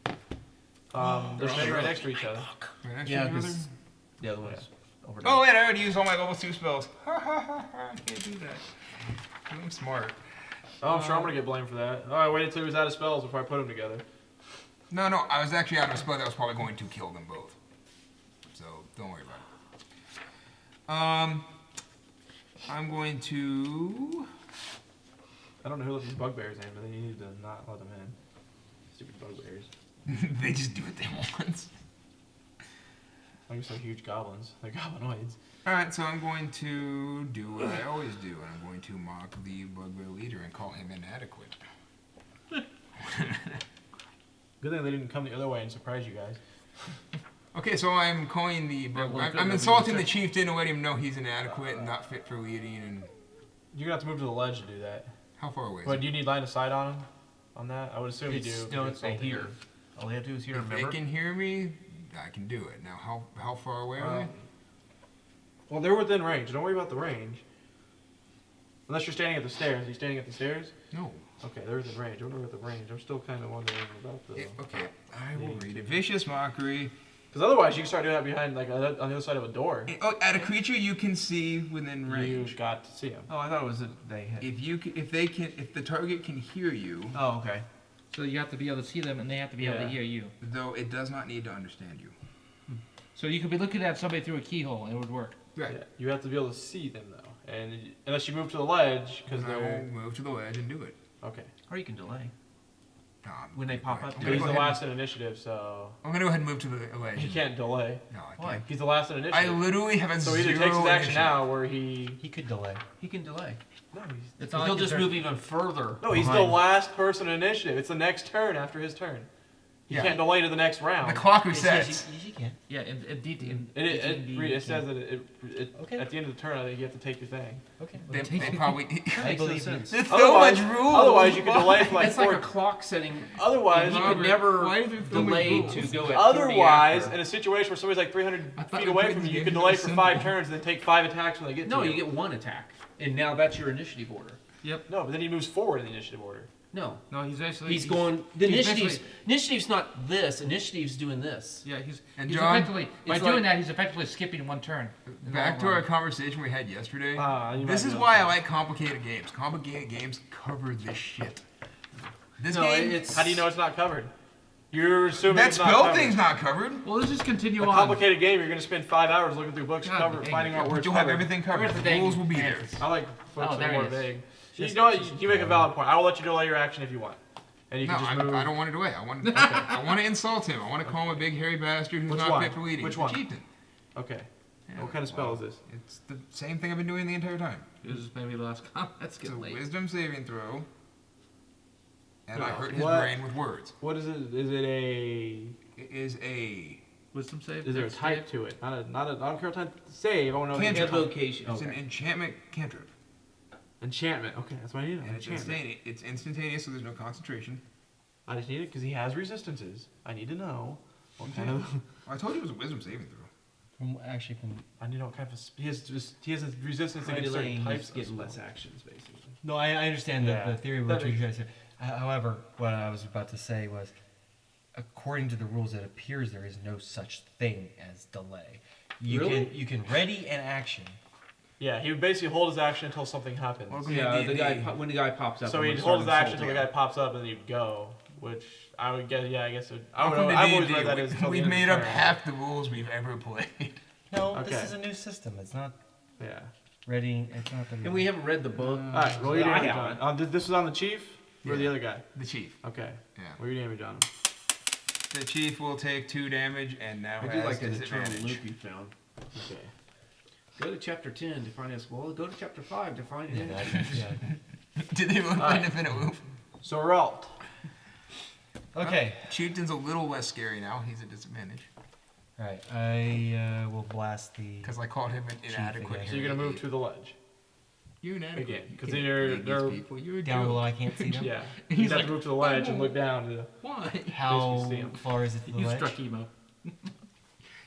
They're standing right next to each other. Right next Yeah, to each other? because the other one's over there. Oh wait, I already used all my level 2 spells. Ha ha ha ha! I can't do that. I'm smart. Oh, I'm sure I'm gonna get blamed for that. Oh, I waited till he was out of spells before I put them together. No, I was actually out of a spell that was probably going to kill them both. So don't worry about it. I'm going to. I don't know who let these bugbears in, but then you need to not let them in. Stupid bugbears. They just do what they want. Like some huge goblins. They're goblinoids. Alright, so I'm going to do what I always do, and I'm going to mock the bugbear leader and call him inadequate. Good thing they didn't come the other way and surprise you guys. Okay, so I'm calling the well, good, I'm nobody insulting the would chieftain and letting him know he's inadequate and not fit for leading. And You're gonna have to move to the ledge to do that. how far away is But it? do you need line of sight on them? On that? I would assume you do. It's if still you're they insulting hear. them. All they have to do is hear. If they Remember? can hear me, I can do it. Now, how far away are they? Well, they're within range. Don't worry about the range. Unless you're standing at the stairs. Are you standing at the stairs? No. Okay, they're within range. Don't worry about the range. I'm still kind of wondering about the... Okay, I will read it. Vicious mockery. Because otherwise you can start doing that behind, like, on the other side of a door. Oh, at a creature you can see within range. You got to see them. Oh, I thought it was that they had. If the target can hear you, Oh, okay. So you have to be able to see them, and they have to be able to Yeah. hear you. though it does not need to understand you. So you could be looking at somebody through a keyhole, and it would work. Right. Yeah, you have to be able to see them, though. And unless you move to the ledge, because I will they're... move to the ledge and do it. Okay. Or you can delay. No, When they pop up, I'm But gonna he's go the ahead last in initiative, so... I'm gonna go ahead and move to the ledge. He can't delay. No, I Why? can't. He's the last in I initiative. literally have a So he zero either takes his action initiative. now, where he... He could delay. He can delay. No, It's He'll just move even further. No, he's the behind. last person in initiative. It's the next turn after his turn. He Yeah. can't delay to the next round. The clock Yes, yes, resets. yes, you can. Yeah, in D&D. It says that Okay. at the end of the turn, I think you have to take your thing. Okay. They probably. I believe you. sense. There's so much rules. Otherwise, you could delay for like It's like 4. a clock setting. Otherwise, You Robert, could never why is there so many delay rules? to go at 30 otherwise, after. in a situation where somebody's like 300 I thought feet we away played from this you, you game can really delay for simple. 5 turns and then take 5 attacks when they get No, to you get one attack, and now that's your initiative order. No, but then he moves forward in the initiative order. No, No, he's actually... he's going. The he's initiative's not this. Initiative's doing this. Yeah, he's And he's John, effectively... By it's doing like- that, he's effectively skipping one turn. Back to our conversation we had yesterday. You This might is be why I able to. like complicated games. Complicated games cover this shit. This No, game, it's. How do you know it's not covered? You're assuming that it's not spell covered. thing's not covered. Well, let's just continue A on. complicated game, you're going to spend 5 hours looking through books, God cover, dang finding it. out where But it's you'll have covered. everything covered. Where's the The dang rules will be there. answers? I like books that there are he more is. vague. You know what? You make a valid point. I will let you delay your action if you want. And you No, can just move. I don't want to do it. I want to insult him. I want to call him a big hairy bastard who's Which not one? fit for leading. Which The one? chieftain. Okay. Yeah, What kind of spell well, is this? It's the same thing I've been doing the entire time. This is maybe the last comment. Let's It's get a late. wisdom saving throw. And I No, hurt his what? brain with words. What is it? Is it a? It is a Wisdom save? Is there a Dex type save? to it? Not a. I don't care what type to save. I want to know. Cantrip. the Invocation. It's an enchantment cantrip. Enchantment. Okay, that's what I need. And it's instantaneous, so there's no concentration. I just need it because he has resistances. I need to know what kind of. Well, I told you it was a wisdom saving throw. Actually, from I need to know what kind of. He has a resistance By against certain delaying, types he's of getting spells. less actions, basically. no, I understand Yeah. the theory of That what you makes- guys said. However, what I was about to say was, according to the rules, it appears there is no such thing as delay. Really? You can ready an action. Yeah, he would basically hold his action until something happens. Welcome Yeah, to the D&D. guy when the guy pops up. So I'm he'd gonna hold start his action until insulting the guy pops up, and then he'd go. Which I would guess. Yeah, I guess. I would Welcome know. to I've always D&D. read that as. till the We've end of made the up turn. half the rules we've ever played. No, Okay. this is a new system. It's not Yeah. ready. It's not the. And we haven't read the book. All right. Roll your I damage haven't. on it. This was on the chief or the Yeah. other guy. The chief. Okay. Yeah. Roll your damage on him. The chief will take 2 damage and now I do has like the term disadvantage. loop you found. Okay. Go to chapter 10 to find us. Well, go to chapter 5 to find Yeah, it. yeah. Did they find Alright. a minute loop? So Ralt. Okay. Chieftain's a little less scary now. He's at disadvantage. All right. I will blast the. Because I called him an Chief inadequate. again. So you're gonna move to the ledge. You're inadequate. Again, You 'cause can't they're- make these they're people. You're a Down joke. below, I can't see them. Yeah. He's You have like, to move to the ledge and look down. To Why? How Basically see 'em. far is it to the You ledge? struck emo.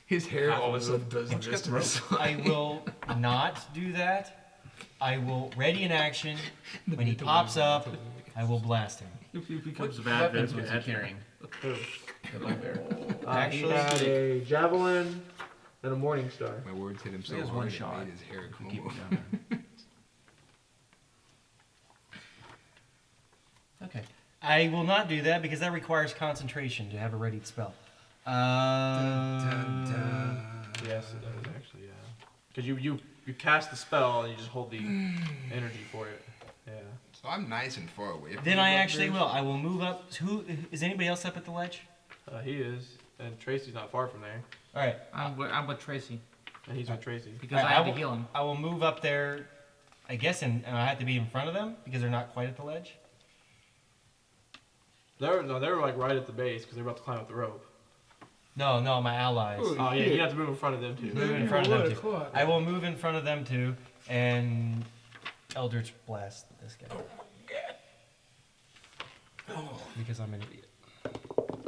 His hair Half all of a of sudden does this to the side. I will not do that. I will ready an action. When he pops up, I will blast him. If he becomes What bad, weapons that's was what he carrying. Who? The bugbear. Actually, he had a javelin and a morning star. My words hit him so He has hard one it shot. made his hair If we comb keep off. it down there. Okay. I will not do that because that requires concentration to have a readied spell. Yes, it does actually. Yeah. Because you cast the spell and you just hold the energy for it. Yeah. So I'm nice and far away from Then the I actually bugbears. will. I will move up. Who is anybody else up at the ledge? He is, and Tracy's not far from there, All right. I'm with Tracy and he's with Tracy. because Alright, I had I to will- heal him. I will move up there. I guess, and I have to be in front of them because they're not quite at the ledge. They were like right at the base because they're about to climb up the rope. No, my allies. Oh, Oh yeah, you have to move in front of them too. Move in front of them too. I will move in front of them too, and Eldritch blast this guy. Because I'm an idiot.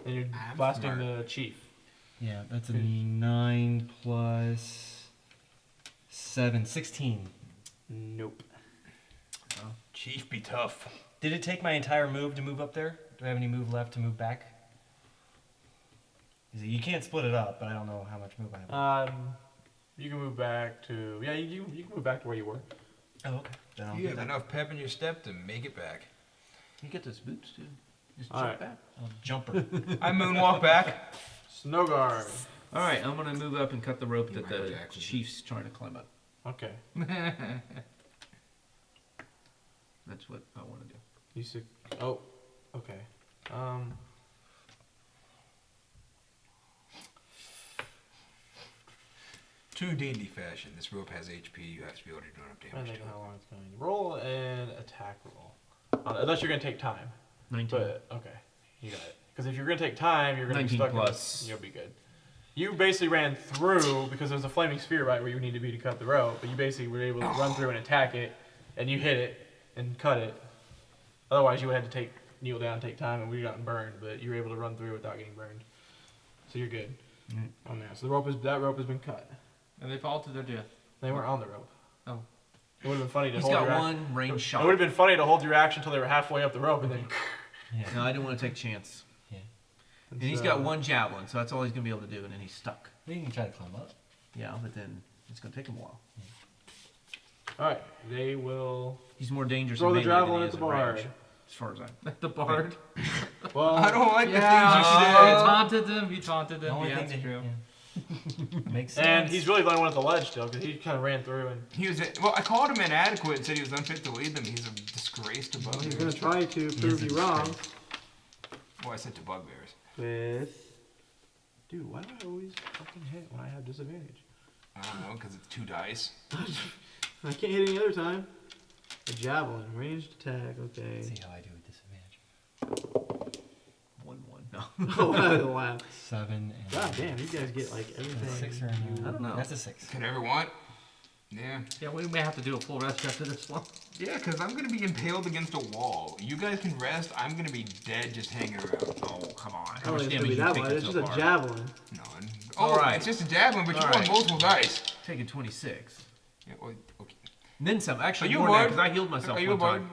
And you're I'm blasting smart. the chief. Yeah, that's a 9 plus 7, 16. Nope. Chief be tough. Did it take my entire move to move up there? Do I have any move left to move back? You can't split it up, but I don't know how much move I have. You can move back to you can move back to where you were. Oh, okay. Then I'll You do have that. enough pep in your step to make it back. You get those boots too. Just All jump right. back. I'll jumper. I moonwalk back. Snow guard. All right, I'm gonna move up and cut the rope You that Michael the Jackson. chief's trying to climb up. Okay. That's what I want to do. You said. Oh. Okay. True D&D fashion. This rope has HP. You have to be able to do enough I damage think to it. how long it's going. Roll an attack roll. Unless you're gonna take time. 19. But okay, you got it. Because if you're gonna take time, you're gonna be 19 stuck. plus. You'll be good. You basically ran through because there's a flaming sphere right where you need to be to cut the rope, but you basically were able to run through and attack it, and you hit it and cut it. Otherwise, you would have had to kneel down, take time, and we gotten burned. But you were able to run through without getting burned, so you're good on that. So that rope has been cut. And they fall to their death. They weren't on the rope. Oh. It would have been funny to He's hold got your one range It shot. would have been funny to hold your action until they were halfway up the rope and then. Yeah. No, I didn't want to take a chance. Yeah. And he's got one javelin, so that's all he's gonna be able to do, and then he's stuck. You can try to climb up. Yeah, but then it's gonna take him a while. All right, they will He's more dangerous. throw in the melee than javelin he at is the in bard. range, as far as I. Like the bard. Well, I don't like Yeah, the things you he said. taunted them. He taunted The them. only Yeah, thing that's that- true. yeah. Makes sense. and he's really the only one at the ledge still because he kind of ran through and. He was. Well, I called him inadequate and said he was unfit to lead them. He's a disgrace to bugbears. He's gonna try to is prove a you wrong. Well, I said to bugbears. With. Dude, why do I always fucking hit when I have disadvantage? I don't know, because it's 2 dice. I can't hit any other time. A javelin, ranged attack. Okay. Let's see how I do with disadvantage. 1-1. No. Oh, I laughed. 7 and God damn, you guys get like everything. 6 or a 9. I don't know. That's a 6. Could ever want? Yeah. Yeah, we may have to do a full rest after this one. Yeah, because I'm going to be impaled against a wall. You guys can rest. I'm going to be dead just hanging around. Oh, come on. I How don't much think it's gonna damage be you that taken much. It's so just a far? javelin. No. All right. It's just a javelin, but you All want right. multiple dice. Taking 26. Yeah, well, okay. Then some. Actually, Are you more a than that, bard? because I healed myself Are you one a bard? time.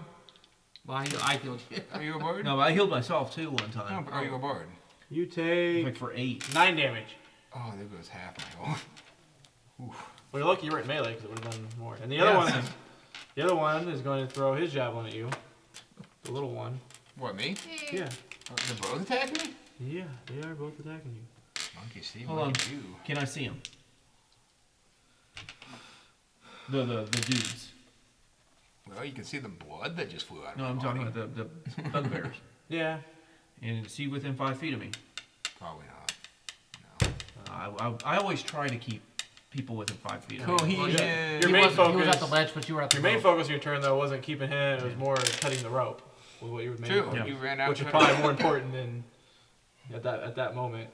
Well, I healed you. Are you a bard? No, but I healed myself too one No, time. but are you a bard? You take Like for 8. 9 damage. Oh, there goes half my health. Well, you're lucky you were in melee because it would have done more. And the other one is going to throw his javelin at you. The little one. What, me? yeah. They're both attacking me? Yeah, they are both attacking you. Monkey, see Hold what on. you do. Can I see him? The dudes. Well, you can see the blood that just flew out of No, my I'm body. talking about the bugbears. Yeah. And is he within 5 feet of me? Probably not. No. I always try to keep people within 5 feet of me. Cohesion. Your He main was at the focus. ledge, but you were at the Your main rope. focus of your turn though wasn't keeping him. It was more cutting the rope. Was what your main True. focus. Yeah. You ran out. Which is trying to- probably more important than at that moment.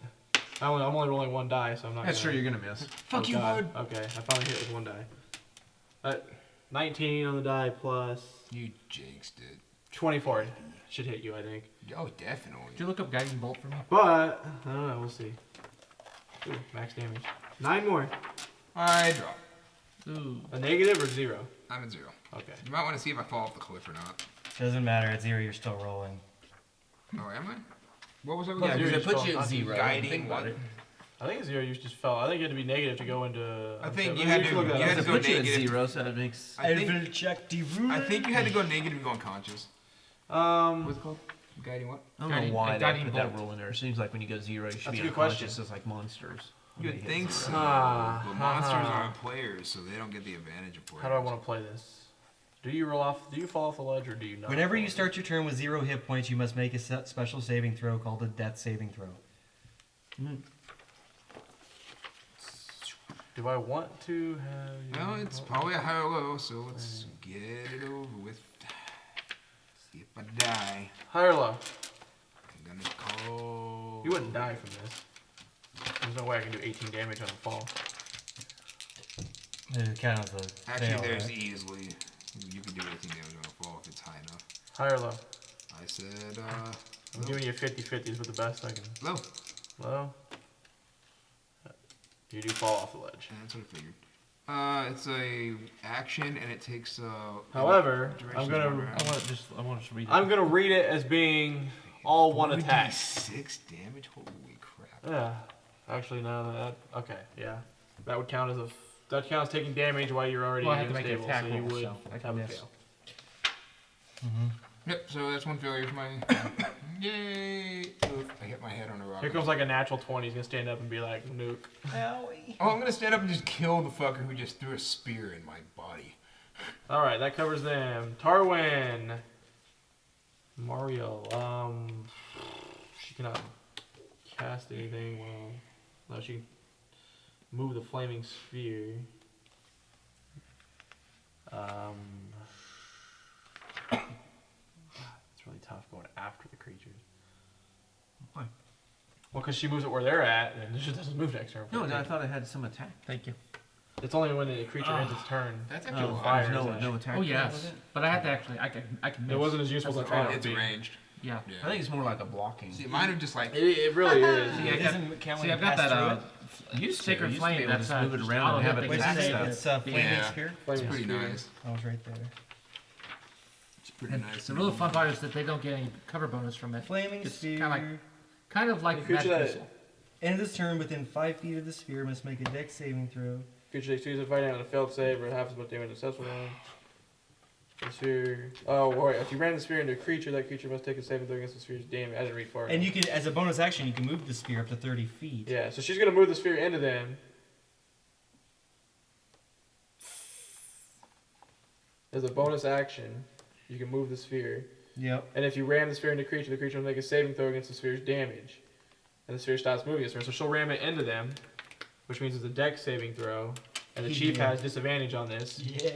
I'm only rolling 1 die, so I'm not. That's true, gonna, you're going to miss. Fuck you, God. bard. Okay, I finally hit with 1 die. 19 on the die plus You jinxed it. 24 should hit you, I think. Oh, definitely. Did you look up guiding bolt for me? But I don't know. We'll see. Ooh, max damage. 9 more. I drop. Ooh. A negative or 0? I'm at 0. Okay. You might want to see if I fall off the cliff or not. Doesn't matter. At 0, you're still rolling. Oh, am I? What was I? Yeah, doing? because it puts you at 0. Guiding Think about what? it. I think 0 you just fell. I think you had to be negative to go into. I think okay, you maybe had should to- look that you up. had to It go puts you at negative. 0, so that makes... I think, check the I think you had to go negative to go unconscious. What's it called? Guiding what? I don't Guiding- know why they guiding put that bolt. rule in there. It seems like when you go 0, you should That's be a good question. unconscious as like monsters. You would think so. Ah, But monsters haha. aren't players, so they don't get the advantage of players. How do I want to play this? Do you roll off? Do you fall off the ledge or do you not? Whenever fall you off? start your turn with 0 hit points, you must make a special saving throw called a death saving throw. Do I want to have? You Well, it's probably a high or low, so let's get it over with. See if I die. high or low. I'm gonna call. You wouldn't die from this. There's no way I can do 18 damage on a fall. It counts as a Actually, fail, there's right? easily. You can do 18 damage on a fall if it's high enough. High or low? I said, I'm giving you 50-50s with the best I can. low. Low. You do fall off the ledge. That's what I figured. It's a action and it takes. However, duration I'm gonna. of one round. I want to read it. I'm gonna read it as being all one attack. 6 damage. Holy crap! Yeah. Actually, no. That okay. Yeah. That would count as a. That counts taking damage while you're already Well, I have to make an unstable, attack so you roll, would so I can have a miss. fail. Yep. So that's 1 failure for my. Yay! Oof, I hit my head on a rock. Here comes like a natural 20. He's gonna stand up and be like, nuke. Oh, I'm gonna stand up and just kill the fucker who just threw a spear in my body. All right, that covers them. Tarwin. Mario. She cannot cast anything. Well, no, she can move the flaming sphere. It's really tough going after the creatures. Why? Well, because she moves it where they're at, and it just doesn't move next turn. No, I thought it had some attack. Thank you. It's only when the creature ends its turn. That's actually Oh, a lot. fire. no attack. Oh with yes, it? but I have to actually. I can. Miss. It wasn't as useful as I thought it It's would be. ranged. Yeah. Yeah. I think it's more like a blocking. See, mine are just like. It really is. See, I It got, doesn't count see, when I've you got pass that through it. Used to Sacred be able Flame. to That's just move it just around and have it auto-hit Wait, things is save it? it. It's flaming Yeah. sphere. It's Flaming pretty sphere. nice. I was right there. It's pretty nice. The real fun part is that they don't get any cover bonus from it. Flaming It's sphere. kind of like The creature magic that- missile. End of this turn, within 5 feet of the sphere, must make a dex saving throw. Creature takes 2 fighting on a failed save or half as much damage as successful round. The sphere. Oh, wait. If you ran the sphere into a creature, that creature must take a saving throw against the sphere's damage. I didn't read far And you enough. can, as a bonus action, you can move the sphere up to 30 feet. Yeah, so she's gonna move the sphere into them. As a bonus action, you can move the sphere. Yep. And if you ram the sphere into a creature, the creature will make a saving throw against the sphere's damage. And the sphere stops moving its turn. So she'll ram it into them, which means it's a dex saving throw. And the chief Yeah. has disadvantage on this. Yeah.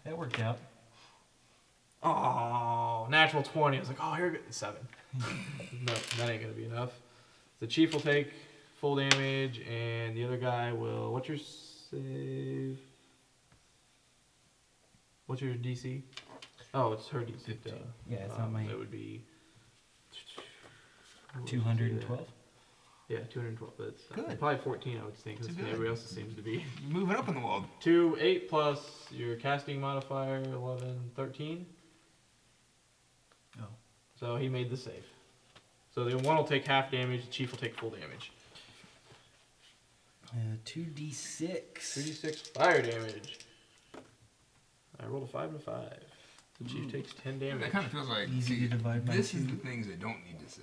That worked out. Oh, natural 20. I was like, oh, here we go. 7. No, that ain't going to be enough. The chief will take full damage, and the other guy will. What's your save? What's your DC? Oh, it's her DC. Yeah, it's not mine. It would be 212. Yeah, 212. That's Good. probably 14, I would think, because That's good. everybody else seems to be. Moving up in the world. 2, 8 plus your casting modifier, 11, 13. Oh. So he made the save. So the one will take half damage, the chief will take full damage. 2d6. 2d6 fire damage. I rolled a 5 and a 5. The chief takes 10 damage. That kind of feels like Easy to divide by this is 2. the things they don't need to say.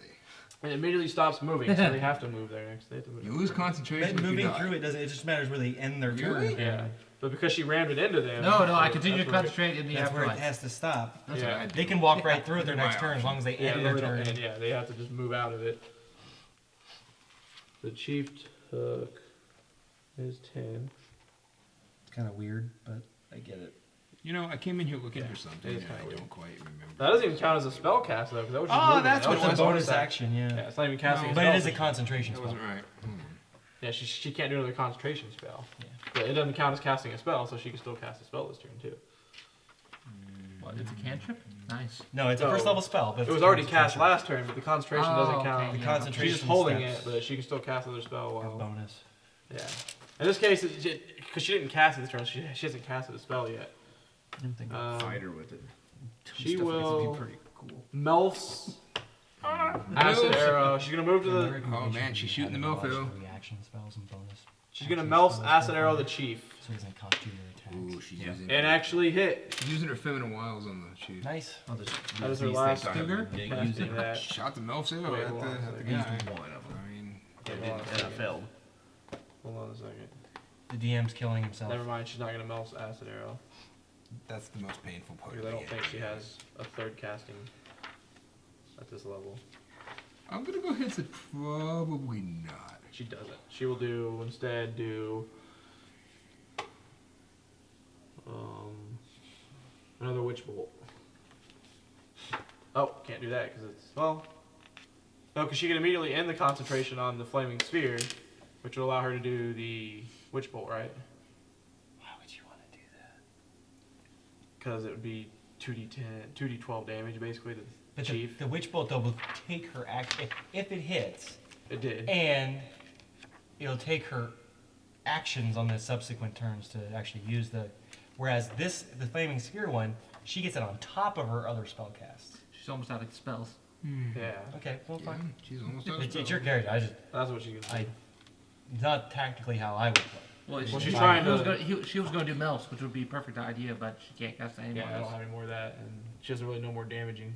And it immediately stops moving, so they have to move there next. They have to move You lose concentration. But if you moving die. through it doesn't. It just matters where they end their Really? turn. Yeah, but because she rammed it into them. No, I so continue to that's where concentrate in the That's where it afterlife. has to stop. That's Yeah. what I do. They can walk right through it their My next turn as long as they Yeah, end they their don't turn. end, yeah, they have to just move out of it. The chief took his 10. It's kind of weird, but I get it. You know, I came in here looking for something it is and kinda I weird. don't quite remember. That doesn't even count as a spell cast though, because that was just Oh, moving. that's That what was it It's was. a a bonus action, Yeah, yeah. it's not even casting. But a it is a spell. concentration That spell. wasn't right. Yeah, she can't do another concentration spell. Yeah. But it doesn't count as casting a spell, so she can still cast a spell this turn too. What, it's a cantrip? Nice. No, it's a No. first level spell, but It it's was a already cast concentration. last turn, but the concentration doesn't Oh, count. okay, The yeah. concentration She's just holding steps. it, but she can still cast another spell A while. bonus. Yeah. In this case, because she didn't cast it this turn, she hasn't casted a spell yet. I'm thinking Um, fighter with it. She Stuff like this would will be pretty cool. Melf's acid arrow. She's gonna move to the. Oh, man, she's shooting the Milfo. Reaction spells and bonus. She's gonna action Melf's spells acid for arrow fun, the chief So it doesn't cost you your attacks. Ooh, she's Yeah. using and actually hit. she's using her feminine wiles on the chief. Nice. I'll just That is her use these last things. finger. Yeah, use Casting it. that. Shot the Milf's arrow Wait, at hold on a the second. I used guy. one of them. I mean, Hold on a And I second. failed. Hold on a second. The DM's killing himself. Never mind. She's not gonna Melf's acid arrow that's the most painful part. because I of don't the think game. she has a third casting at this level. I'm gonna go ahead and say probably not. She doesn't. She will instead do another witch bolt. Oh, can't do that because it's no, because she can immediately end the concentration on the flaming sphere, which will allow her to do the witch bolt, right? Why would you want to do that? Because it would be 2d10, 2d12 damage basically to the But chief. the witch bolt though will take her action if it hits, It did. and it'll take her actions on the subsequent turns to actually use the. Whereas the flaming sphere one, she gets it on top of her other spell casts. She's almost out of spells. Yeah, Okay, well Yeah, fine. she's almost out. It's your character. that's what she can do. Not tactically how I would play. Well, she's trying to- she was going to do Mel's, which would be a perfect idea, but she can't cast any Yeah, more. I don't have any more of that, and she doesn't really know more damaging.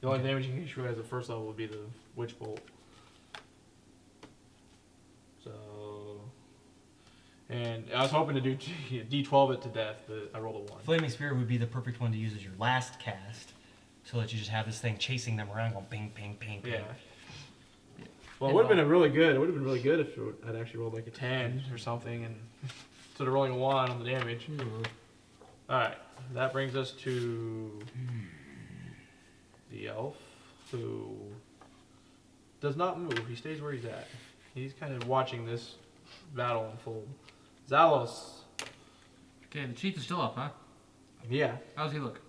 The only damaging she has at first level would be the witch bolt. So, and I was hoping to do D12 it to death, but I rolled a 1. Flaming Spear would be the perfect one to use as your last cast, so that you just have this thing chasing them around, going ping, ping, ping, ping. Yeah. Well, it would have been really good. It would have been really good if I'd actually rolled like a 10 or something, and instead of rolling a 1 on the damage. All right, that brings us to the elf, who does not move. He stays where he's at. He's kind of watching this battle unfold. Zalos, Okay, the chief is still up, huh? yeah, How's he look?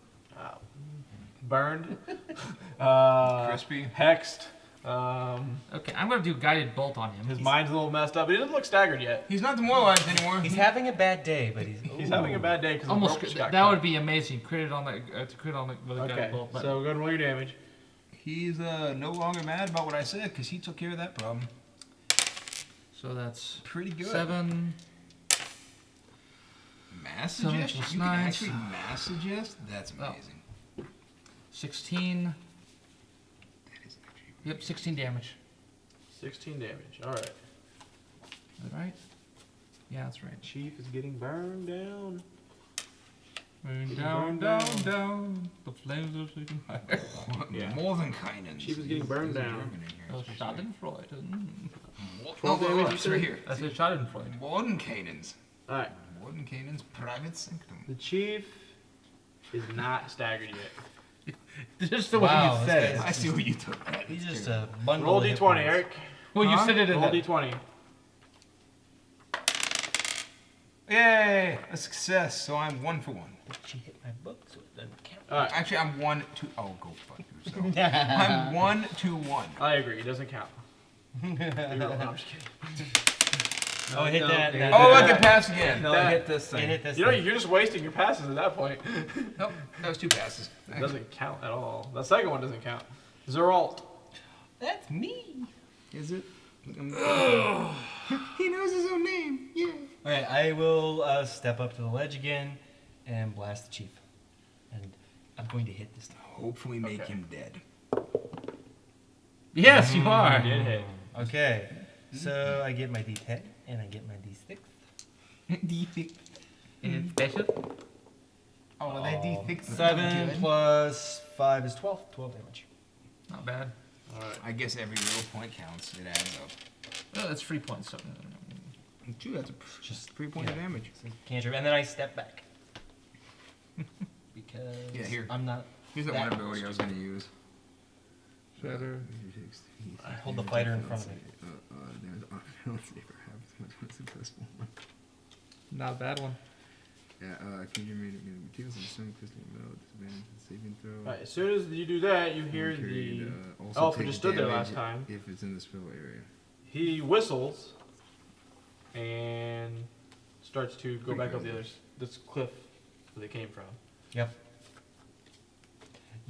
burned, Crispy. hexed. Okay, I'm going to do guided bolt on him. His mind's a little messed up, but he doesn't look staggered yet. He's not demoralized anymore. He's having a bad day, but He's having a bad day because Almost, the rope got that cut. would be amazing. Crit it on the, to crit on the with a Okay, guided bolt. But so go ahead and roll your damage. He's no longer mad about what I said because he took care of that problem. so that's Pretty good. 7. Mass Seven suggest? plus You can nine. actually mass suggest? That's Oh. amazing. 16. That is actually Yep, 16 damage. 16 damage. All right. Is that right? Yeah, that's right. Chief is getting burned down. Down, down, down. The flames are sleeping higher. Yeah. more than Kynan. Chief is getting burned down. Oh, Schadenfreude. 12 damage, you It's said? right here. That's a Schadenfreude. Warden Canaan's. All right. Warden Canaan's private sanctum. The chief is not staggered yet. Just the Wow, way you this said guy's- it. I see what you took that. He's It's just true. a bundle Roll of hit D20, points. Eric. Well, you Huh? said it in Roll the... d20. Yay! A success. So I'm 1 for 1. She hit my book, so it doesn't count. All right. Actually, I'm 1 2. Oh, go fuck yourself. I'm 1 2 1. I agree. It doesn't count. No, I'm just kidding. Oh, hit that. that Oh, I that- can pass again. No, I hit this It thing. hit this. You know, thing. you're just wasting your passes at that point. Nope, that was 2 passes. It doesn't count at all. The second one doesn't count. Zeralt. That's me. Is it? He knows his own name. Yeah. Okay, I will step up to the ledge again and blast the chief. And I'm going to hit this time. Hopefully make Okay. him dead. Yes, you are. Did hit. Okay, so I get my D10 and I get my D6. D6. It's special. Oh, that D6 is 7 good. plus 5 is 12. 12 damage. Not bad. Alright. I guess every real point counts. It adds up. Oh, that's 3 points. So... True, that's just 3 points of damage. So cantrip, and then I step back. Because Yeah, here. I'm not. Here's that That one ability I was going to use. I hold the fighter in front of me. Not a bad one. Yeah, can you read materials in some crystal metal disadvantage saving throw? Alright, as soon as you do that, you hear the elf who just stood there last time. If it's in the spell area. He whistles and starts to go back up this cliff where they came from. Yep.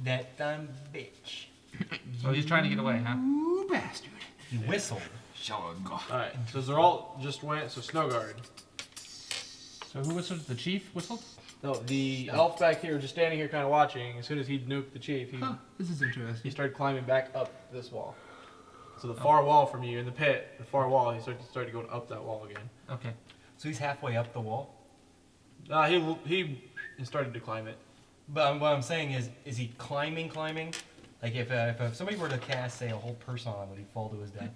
That dumb bitch. So he's trying to get away, huh? Ooh, bastard. He whistled. Alright, so Zeralt just went, so Snowguard. So who whistled? The chief whistled? No, the elf back here, just standing here kind of watching, as soon as he nuked the chief, This is he interesting. started climbing back up this wall. So the far wall from you, in the pit, the far wall, he started going up that wall again. Okay. So he's halfway up the wall. He started to climb it. But what I'm saying is he climbing? Like if somebody were to cast, say, a whole person on him, would he fall to his death?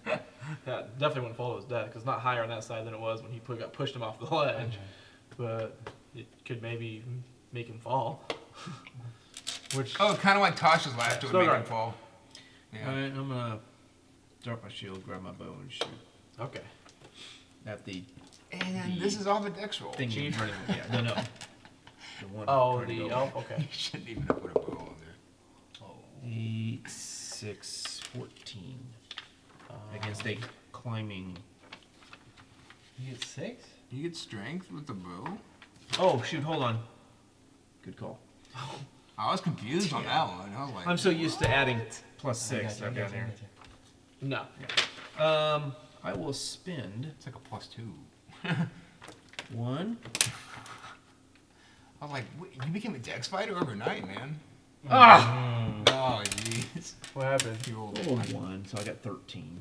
Yeah, definitely wouldn't fall to his death, because it's not higher on that side than it was when he got pushed him off the ledge. But it could maybe make him fall. Which Oh, kind of like Tasha's last would make him Snowguard. fall. Yeah. Alright, I'm gonna drop my shield, grab my bow, and shoot okay. at the And this is all the dex roll. thing he's running with. Yeah, no. The one Oh, trying to the go. elf. Okay. You shouldn't even have put a bow on there. 8, 6, 14. Against a climbing. You get 6? You get strength with the bow? Oh, shoot, hold on. Good call. I was confused on that one. I was like, I'm so used to adding plus I 6 got I've you, I got got you, here. I got you. No. I will spend it's like a +2. 1. I was like, wait, you became a dex fighter overnight, man. Ah! Oh, jeez. What happened? You rolled Rolled 1, so I got 13.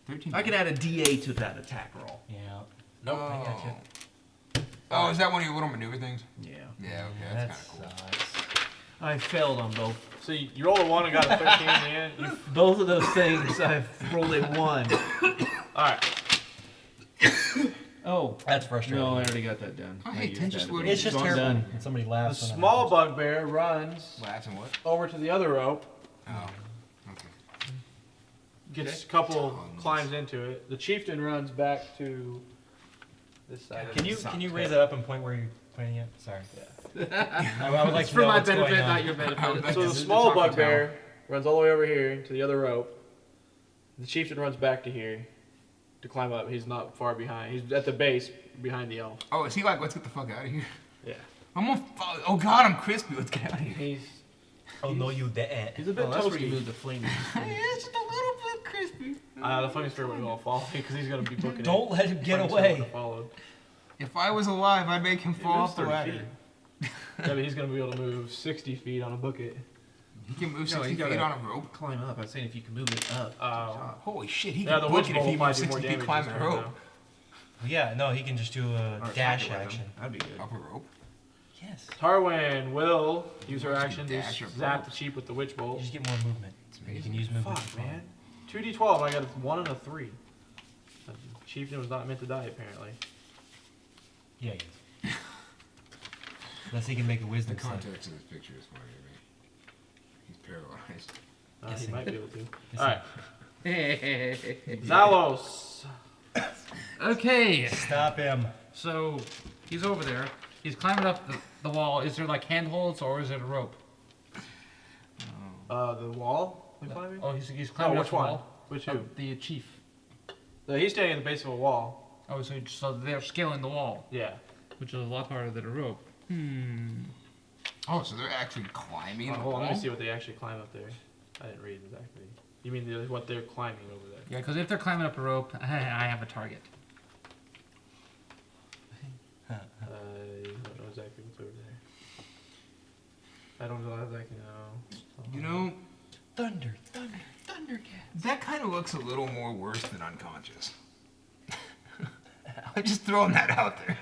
13. I can add a D8 to that attack roll. Yeah. Nope, I got you. Oh, is that one of your little maneuver things? Yeah. Yeah, okay, That that's kind of cool. sucks. I failed on both. So you rolled a 1 and got a 13 in the end? Both of those things, I've rolled a 1. Alright. Oh. That's frustrating. No, I already got that done. Oh, I hey, used tension that. splitting. It's just So I'm terrible done. when somebody The laughs. when that small happens. bugbear runs Laughs and what? over to the other rope, Oh, okay. gets a couple climbs into it. The chieftain runs back to this side. Can you raise it up and point where you're pointing at? Sorry. I would like It's to for know my what's going benefit, on. not your benefit. So the This is small the Taco bugbear runs all the way over here to the other rope. The chieftain runs back to here to climb up. He's not far behind. He's at the base behind the elf. Oh, is he like, let's get the fuck out of here? Yeah. I'm on fire. Oh, God, I'm crispy. Let's get out of here. He's Oh no, you didn't. he's a bit Oh, that's where you toasty. move the flaming. Yeah, it's just a little bit crispy. The funny spirit would all follow because he's gonna be booking it. Don't let him get Funny spirit away. would've followed. If I was alive, I'd make him He fall moves off the 30 ladder. feet. Yeah, but he's gonna be able to move 60 feet on a bucket. He can move No, 60 you feet gotta on a rope. Climb up. I'm saying if you can move it up. Holy shit, he Yeah, can the book witch it if bolt he might moves do more 60 feet damage climbing this a turn rope. now. Yeah, no, he can just do a Or dash attack with action. them. That'd be good. Up a rope. Yes. Tarwin will use her Wants to action to dash or zap bolt. the sheep with the witch You bolt. just get more movement. You can use movement. Fuck, man. 2d12, I got a 1 and a 3. The chieftain was not meant to die, apparently. Yeah, he is. Unless he can make a The wisdom save. context of this picture is funny to me. He's paralyzed. Yes, He he- might be able to. Yes, Alright. Zalos. Okay. Stop him. So he's over there. He's climbing up the wall. Is there like handholds or is it a rope? The wall? We climbing? Oh, he's climbing up which the one? wall. Which who? The chief. He's standing at the base of a wall. Oh, so they're scaling the wall, Yeah. which is a lot harder than a rope. Oh, so they're actually climbing the Hold on, wall? let me see what they actually climb up there. I didn't read exactly. You mean what they're climbing over there? Yeah, because if they're climbing up a rope, I have a target. I don't know exactly what's over there. I don't know exactly know. You know, Thunder. that kind of looks a little more worse than unconscious. I'm just throwing that out there.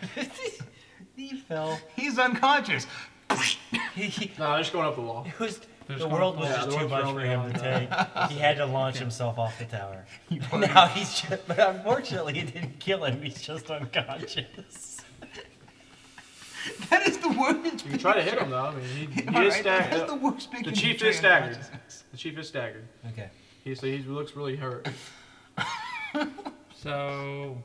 He fell. He's unconscious. No, they're just going up the wall. It was There's the one- world was yeah, just the too one's much for rolling him on to the- take. He had to launch himself off the tower. You Now he's just, but unfortunately it didn't kill him. He's just unconscious. That is the worst. You can try to hit him though. I mean, he All is right, That's the staggered. worst picture. The chief is staggered. The chief is staggered. Okay. He looks really hurt. So,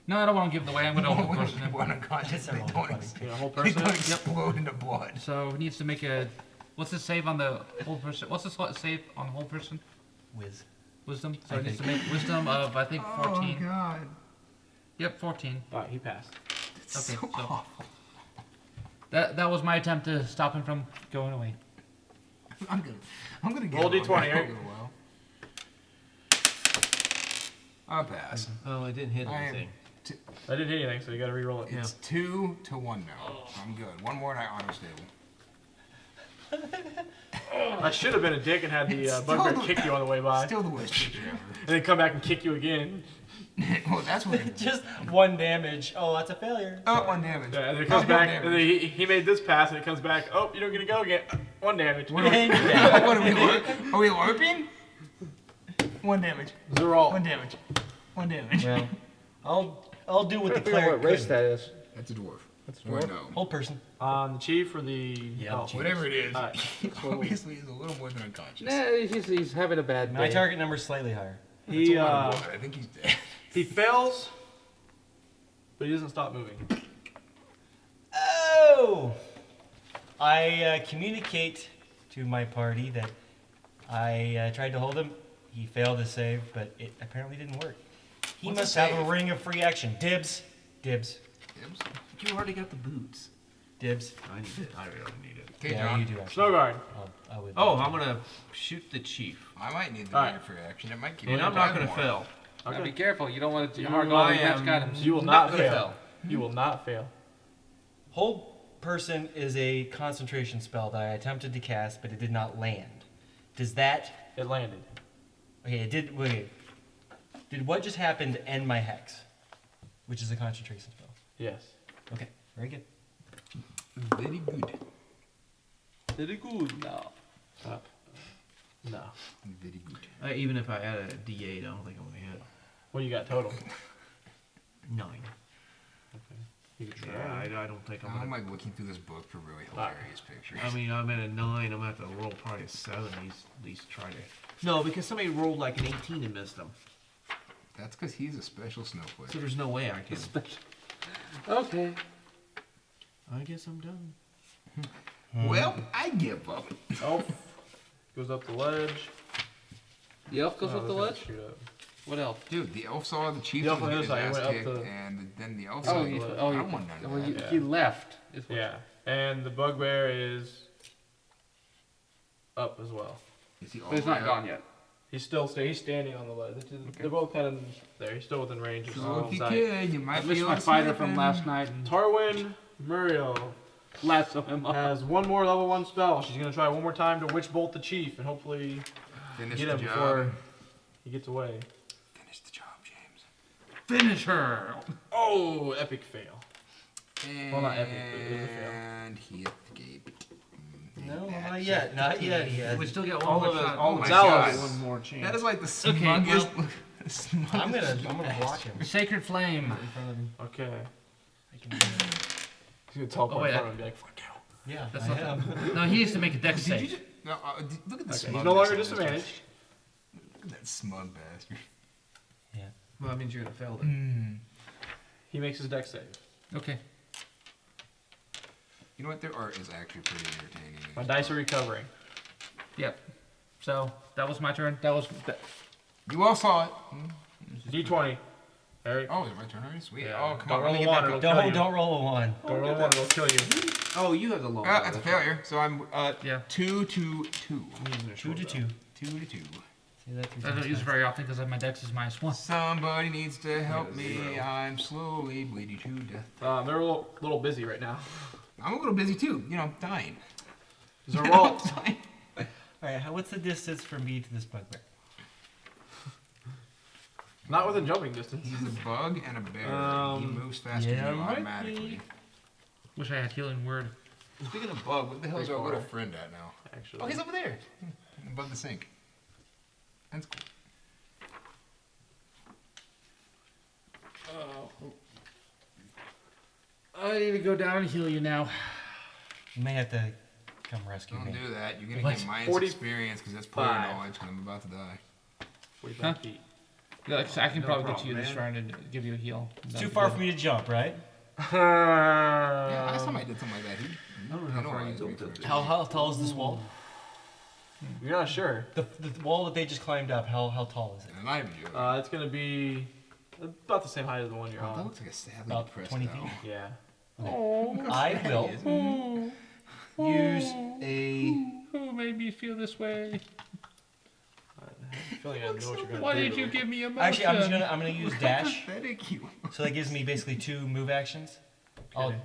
no, I don't want to give it away. I'm going to hold person him. We're unconscious. That's They a don't, funny. You know, whole they person. don't explode into blood. So he needs to make a. What's the save on the whole person? What's the save on the whole person? Whiz. Wisdom. So I he needs to think. make wisdom of I think 14. Oh God. Yep, 14. Alright, he passed. It's Okay, so so- awful. That was my attempt to stop him from going away. I'm gonna get Roll him D20, for a right? little while. I'll pass. Oh, I didn't hit I am- anything. I didn't hit anything, so you gotta re-roll it. It's 2 to 1 now. I'm good. One more and I auto stable. I should have been a dick and had the It's bugbear still the- kick you on the way by. Still the worst picture ever. And then come back and kick you again. Well, that's what it is. Just 1 damage. Oh, that's a failure. Oh, 1 damage. Yeah, and then it Oh, comes back, damage. and then he made this pass, and it comes back. Oh, you don't get to go again. 1 damage. What are we LARPing? Are we LARPing? 1 damage. 0. 1 damage. 1 damage. Well, I'll do what the cleric could. that is. That's a dwarf. That's Or no. Whole person. The chief or the... Yeah, oh, chief. Whatever it is. Alright. Obviously, he's a little more than unconscious. He's having a bad My target number's slightly higher. That's He, a lot of blood. I think he's dead. he fails, but he doesn't stop moving. Oh! I communicate to my party that I tried to hold him. He failed to save, but it apparently didn't work. He What's a must have a save? ring of free action. Dibs. Dibs. Dibs? You already got the boots. Dibs. I need it. I really need it. Okay, Yeah, John. you do actually. Snow guard. I would. Oh, I'm gonna shoot the chief, I might need the Alright. ring for action. It might keep and me I'm not alive gonna more. fail. Now Okay. be careful. You don't want to You hard all the I magic am- items. You will not gonna fail. You will not fail. Hold person is a concentration spell that I attempted to cast, but it did not land. Does that? It landed. Okay, it did. Wait. Did what just happen to end my hex, which is a concentration spell? Yes. Okay, very good. Very good. Very good. No. No. Very good. Even if I add a D8, I don't think I'm gonna hit. What do you got total? 9. You can try. Yeah, I don't think I'm I'm gonna. like looking through this book for really hilarious pictures. I mean, I'm at a 9. I'm gonna have to roll probably a 7. At least try to. No, because somebody rolled like an 18 and missed them. That's because he's a special snowflake. So there's no way I can. Okay. I guess I'm done. Well, I give up. Elf goes up the ledge. The elf goes Oh, up the they're ledge? gonna shoot up. What elf? Dude, the elf saw the chief The elf was on the getting other his side, ass he went up kicked, the- and then the elf Oh, saw he- it. oh, I you- want none well, of you- that. he left. Is what- Yeah. And the bugbear is up as well. Is he all But he's the way not up? gone yet. He's standing on the ledge. They're both kind of there. He's still within range of So if you sight. could, you I might be missed able my to fighter snipe from him. last night and Tarwin Muriel lasso him up. has one more level 1 spell. She's gonna try one more time to witch bolt the chief and hopefully Finish get the him job. before he gets away. Finish the job, James. Finish her. Oh, epic fail. And Well, not epic, but it was a fail. And he escaped. No, not yet. Not yet. He We has. still get one All more of us- shot. all Oh my Zalos. God. One more chance. That is like the Okay, smugest. I'm gonna block him Sacred flame. in front of him. Okay. I can do that. He's gonna teleport Oh, wait, in front of him and be like, fuck you. Yeah, That's I not am. No, he needs to make a dex Did you save. just, no, look at the Okay, smugness. he's no longer on this disadvantaged. Look at that smug bastard. Yeah. Well, that means you're gonna fail then. He makes his deck save. Okay. You know what? Their art is actually pretty entertaining. My dice are recovering. Yep. So that was my turn. That was. You all saw it. D20. Eric. Oh, is it my turn already? Sweet. Yeah. Oh, come Don't on. roll Let me a get one, back it'll up. kill you. Don't roll a 1. Don't roll one, it'll kill you. Oh, you have the low. That's a failure. So I'm Yeah. 2 to 2. 2 to 2. 2 to 2. Say that 3 I don't times use it fast. very often because my dex is -1. Somebody needs to help me. I'm slowly bleeding to death. They're a little busy right now. I'm a little busy too. You know, dying. Is there a roll? Dying. Alright, what's the distance from me to this bugbear? Not within jumping distance. He's a bug and a bear. He moves faster yeah, than you might automatically. Wish I had healing word. Speaking of bug, what the hell's our little friend at now? Actually. Oh, he's over there. Above the sink. That's cool. I need to go down and heal you now. You may have to come rescue Don't me. do that. You're gonna What? get minus 40 experience because that's player 5. knowledge because I'm about to die. 45 Huh? feet. Yeah, I can No probably get problem, to you this man. round and give you a heal. It's too far for me to jump, right? Yeah, last time I did something like that, he I don't know how far you penalized me jumped for up it. to. How tall is this wall? You're not sure. The wall that they just climbed up, how tall is it? And I'm not even joking. It's gonna be about the same height as the one you're Oh, that on. looks like a sadly About depressed 20 owl. feet. Yeah. I will use a... Who made me feel this way? I feel like I know what you're gonna Why do. did you give me emotion? Actually, I'm gonna use dash. Pathetic you. So that gives me basically 2 move actions. I'll Okay.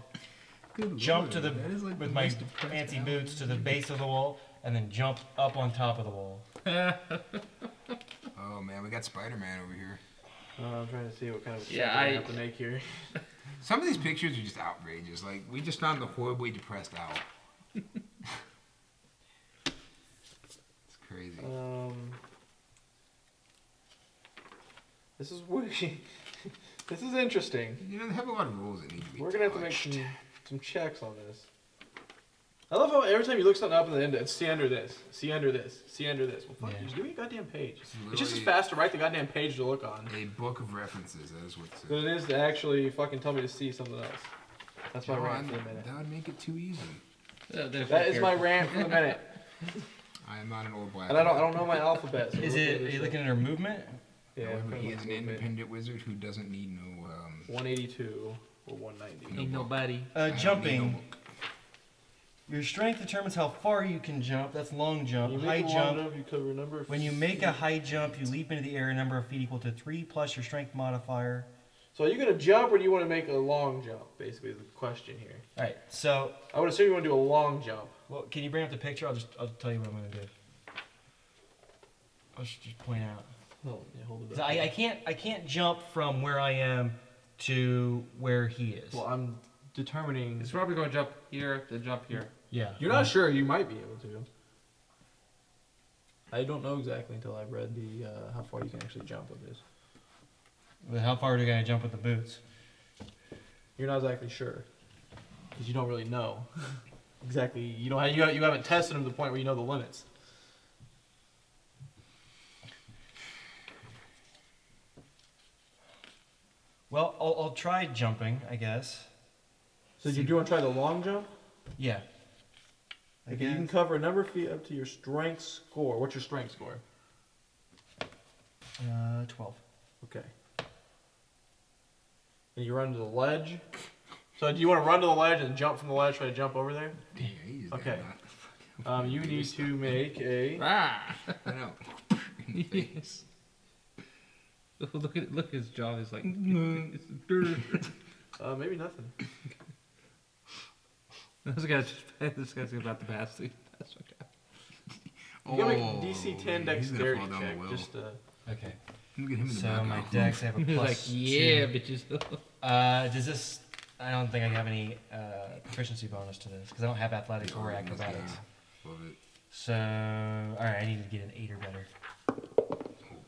Good jump lord, to the that is like with the my most depressed fancy owl boots to I've the ever base of the wall, and then jump up on top of the wall. Oh man, we got Spider-Man over here. I'm trying to see what kind of Yeah, check I I- have to make here. Some of these pictures are just outrageous. Like, we just found the horribly depressed owl. It's crazy. This is wookie. This is interesting. You know, they have a lot of rules that need to be We're gonna have to make touched. some checks on this. I love how every time you look something up in the index, see under this, see under this, see under this. Well, fuck, Yeah. just give me a goddamn page. It's It's just as literally fast to write the goddamn page to look on a book of references. That is what it than says. it is to actually fucking tell me to see something else. That's my rant John, for the minute. that would make it too easy. That is my rant for the minute. I am not an old black. And I don't know my alphabet. So Is we're it? looking Are at you this looking at her movement? shit. Yeah. No, pretty he much is an movement. independent wizard who doesn't need no. 182 or 190. Ain't nobody. I don't need no Jumping. book. Your strength determines how far you can jump. That's long jump. You High make a long jump. jump, you cover a number of When you make a high jump, you leap into the air a number of feet equal to 3 plus your strength modifier. So are you gonna jump or do you want to make a long jump? Basically, is the question here. All right. So, I would assume you want to do a long jump. well, can you bring up the picture? I'll tell you what I'm gonna do. I'll just point out. Oh, yeah, hold it 'Cause up. I can't jump from where I am to where he is. Well, I'm determining. It's probably going to jump here, then jump here. Yeah. You're not sure. You might be able to. I don't know exactly until I've read the how far you can actually jump with this. But how far do you gotta jump with the boots? You're not exactly sure because you don't really know exactly. You don't. You haven't tested them to the point where you know the limits. Well, I'll try jumping, I guess. So do you want to try the long jump? Yeah. Okay, you can cover a number of feet up to your strength score. What's your strength score? 12. Okay. And you run to the ledge. So do you want to run to the ledge and jump from the ledge, try to jump over there? Yeah, he's Okay. not- You need to make a. Ah! I know. In the face. Look at his jaw. He's like. Maybe nothing. This guy's about the bastard. That's okay. You gotta make a DC 10 man, he's gonna dexterity fall down the check. well. Just Okay. Look at him in the So back. my now. dex, I have a He's plus like, yeah, 2. bitches. Does this... I don't think I have any proficiency bonus to this, because I don't have athletics or acrobatics. Love it. So... Alright, I need to get an 8 or better. Oh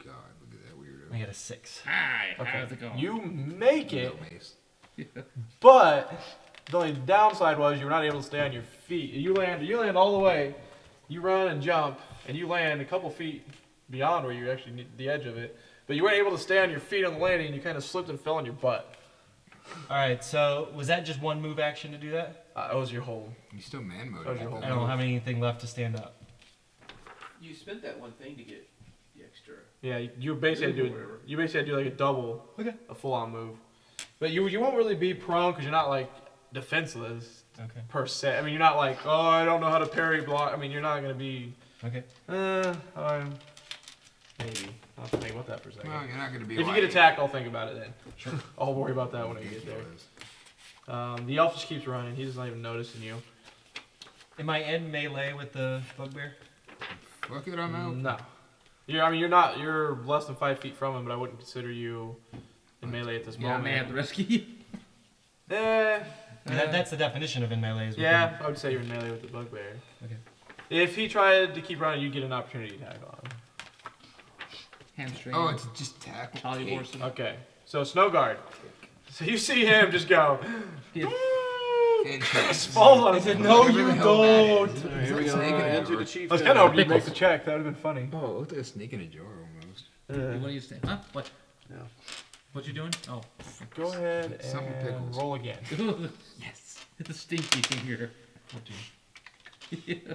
god, look at that weirdo. I got a 6. Hi, okay. how's it going? You make it, No mace. but the only downside was you were not able to stay on your feet. You land all the way. You run and jump, and you land a couple feet beyond where you actually need the edge of it. But you weren't able to stay on your feet on the landing, and you kind of slipped and fell on your butt. All right. So was that just one move action to do that? That was your whole. You still man mode. That was your whole I don't have anything left to stand up. You spent that one thing to get the extra. Yeah, you basically had to do Whatever. you basically had to do like a double, Okay. a full-on move. But you won't really be prone because you're not like defenseless Okay. per se. I mean, you're not like, oh, I don't know how to parry block. I mean, you're not gonna be. Okay. Maybe. I'll have to think about that for a second. Well, you're not going to be If you like... get attacked, I'll think about it then. Sure. I'll worry about that when I get there. The elf just keeps running. He's not even noticing you. Am I in melee with the bugbear? Fuck it, I'm out. No. You're less than 5 feet from him, but I wouldn't consider you in melee at this Yeah, I moment. may have to rescue you. That's the definition of in melee. Is with Yeah, I would say you're in melee with the bugbear. Okay. If he tried to keep running, you'd get an opportunity attack on him. Hamstring. Oh, it's just tackle. Charlie kick. Horse. Okay, so snow guard. So you see him just go. And Just falls on him. No, Whatever you the hell that don't. is. Alright, here Is we that go. snake in a Enter jar? the chief. I was kind of hoping you'd make Pickles. the check. That would have been funny. Oh, it looked like a snake in a jar almost. What do you say? Huh? What? No. What you doing? Oh. Go ahead Something and pickles. roll again. Yes. The stinky finger.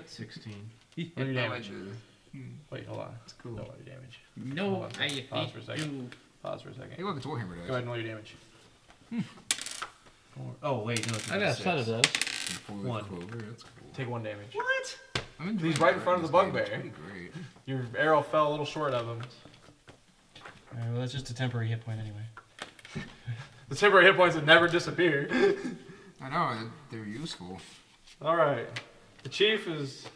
16. Roll your I like damage. the- Wait, hold on. It's cool. No, roll your damage. No, I hate Pause for a second. you. Pause for a second. Hey, look, it's Warhammer Go ahead dice. and roll your damage. Oh, wait, no, it's I got a set of those. Four-leaf One. clover, that's cool. Take 1 damage. What? I'm enjoying He's right in front of the this game. It's bugbear. pretty great. Your arrow fell a little short of him. All right, well, that's just a temporary hit point anyway. The temporary hit points that never disappear. I know, they're useful. All right. The chief is.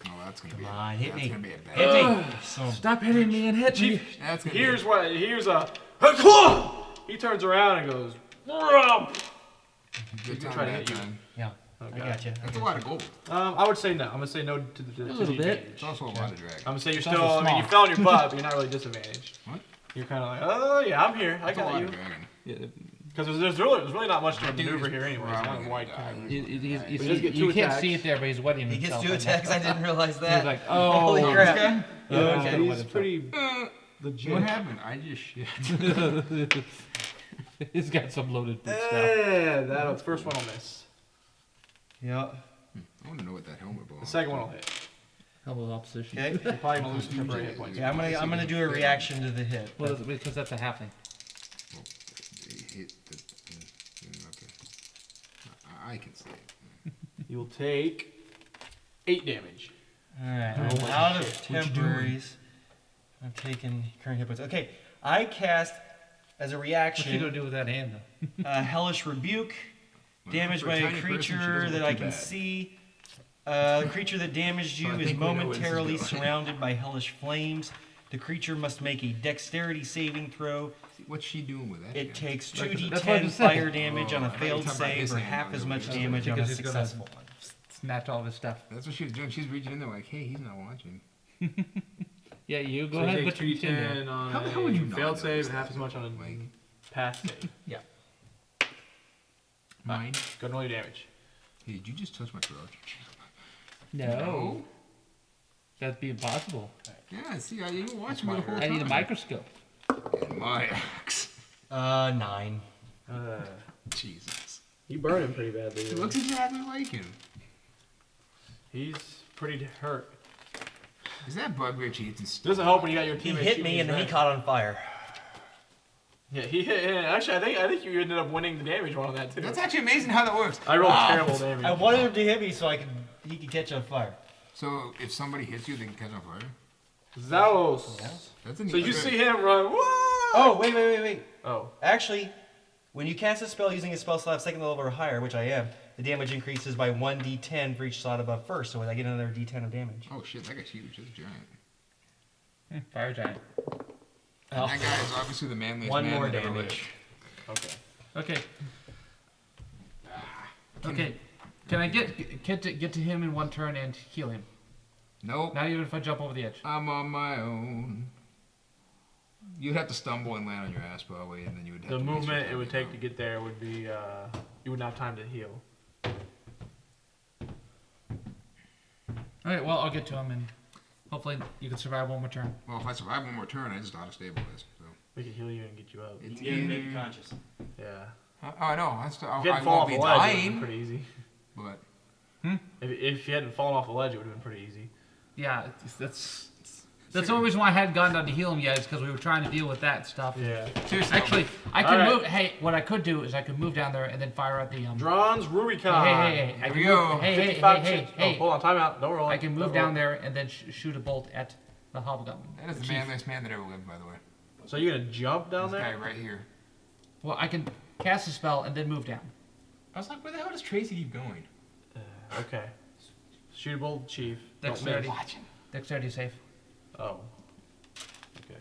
Oh, that's gonna Come be. on, hit that's me. gonna be a bad. Hit me. So, Stop hitting me and hit me. That's gonna Here's be. what. Here's a. He turns around and goes. Good He's time trying to that hit you. time. yeah, Okay. I got you. That's a lot of gold. I would say no. I'm gonna say no to the A little bit. advantage. It's also a lot of drag. I'm gonna say you're It's still. also I mean, you small. fell on your butt, but you're not really disadvantaged. What? You're kind of like, oh yeah, I'm here. I That's a got lot you. of dragon. Because there's really not much to That dude maneuver is here anyway. It's probably not gonna wide die. kind You, you, But he does get you 2 can't attacks. see it there, but he's wetting He gets himself. 2 attacks. I didn't realize that. He's like, oh, Holy crap. Yeah, Okay. he's pretty legit. What happened? I just shit. He's got some loaded boots now. That first one will miss. Yeah. I want to know what that helmet belongs. The second one will hit. Helmet of opposition. Okay. You're probably gonna lose some temporary hit points. Yeah, I'm gonna do a reaction to the hit. Well, because that's a halfling. Well, it hit the. Okay. I can see it. You'll take 8 damage. All right, Oh, I'm what out the of shit? What you temporaries. I'm taking current hit points. Okay, I cast as a What you reaction gonna do with that hand, though? hellish rebuke. Damage For by a tiny person, she creature doesn't that look I too can bad. see. The creature that damaged you I is think we know where this is momentarily going. surrounded by hellish flames. The creature must make a dexterity saving throw. What's she doing with that? It hand? takes That's what I 2d10 just said. fire damage on Oh, a I thought you were failed talking about his save or hand. half as much That's damage on a because he's gonna- successful one. Snatch all of his stuff. That's what she was doing. She's reaching in there like, hey, he's not watching. Yeah, you go So ahead. you But take you can. 2d10 on How would you a not failed know save, this and half as stuff? much on a Like- pass save. Yeah. Mine? Go and roll your damage. Hey, did you just touch my crotch? No. That'd be impossible. Yeah, see, you were watching me the whole I time. need a microscope. And my axe. 9. Jesus. You burn him pretty badly. He looks exactly like him. He's pretty hurt. Is that bugbear cheats and stuff? Doesn't help when you got your He teammates. hit shooting me his and then he back. caught on fire. Yeah, he hit. Yeah, actually, I think you ended up winning the damage one on that too. That's actually amazing how that works. I rolled terrible damage. I wanted him to hit me so he could catch on fire. So if somebody hits you, they can catch on fire? Zalos. That's a neat So you trick. see him run. Whoa! Oh, wait. Oh. Actually, when you cast a spell using a spell slot second level or higher, which I am, the damage increases by 1d10 for each slot above first, so I get another d10 of damage. Oh shit, that guy's huge. That's giant. Fire giant. Oh. That guy is obviously the manliest One man more that ever damage. lived. Okay. Okay. Okay. Can I get to him in one turn and heal him? Nope. Not even if I jump over the edge. I'm on my own. You'd have to stumble and land on your ass probably, and then you would have The to waste your movement time it would getting take to out. get there would be you wouldn't have time to heal. All right. Well, I'll get to him and Hopefully you can survive one more turn. Well, if I survive one more turn, I just auto-stabilize. So. We can heal you and get you up. It's You make it conscious. Yeah. Oh, I know. I If you hadn't fallen won't off be the ledge, it would have been dying. pretty easy. But If you hadn't fallen off the ledge, it would have been pretty easy. Yeah, that's the only reason why I hadn't gone down to heal him yet, is because we were trying to deal with that stuff. Yeah. seriously, Actually, I could Alright. move. Hey, what I could do is I could move down there and then fire at the Drawn's Rubicon. Hey, I Here can we move- go. Hey, hey, 55 hey, chips. hey, Oh, hold on, time out. Don't roll. I can move Don't down roll. there and then shoot a bolt at the hobgoblin. that is the manliest man that ever lived, by the way. So you're gonna jump down This guy there? right here. Well, I can cast a spell and then move down. I was like, where the hell does Tracy keep going? Okay. Shootable chief. Don't Dexterity. miss. Watching. Dexterity save. Oh. Okay.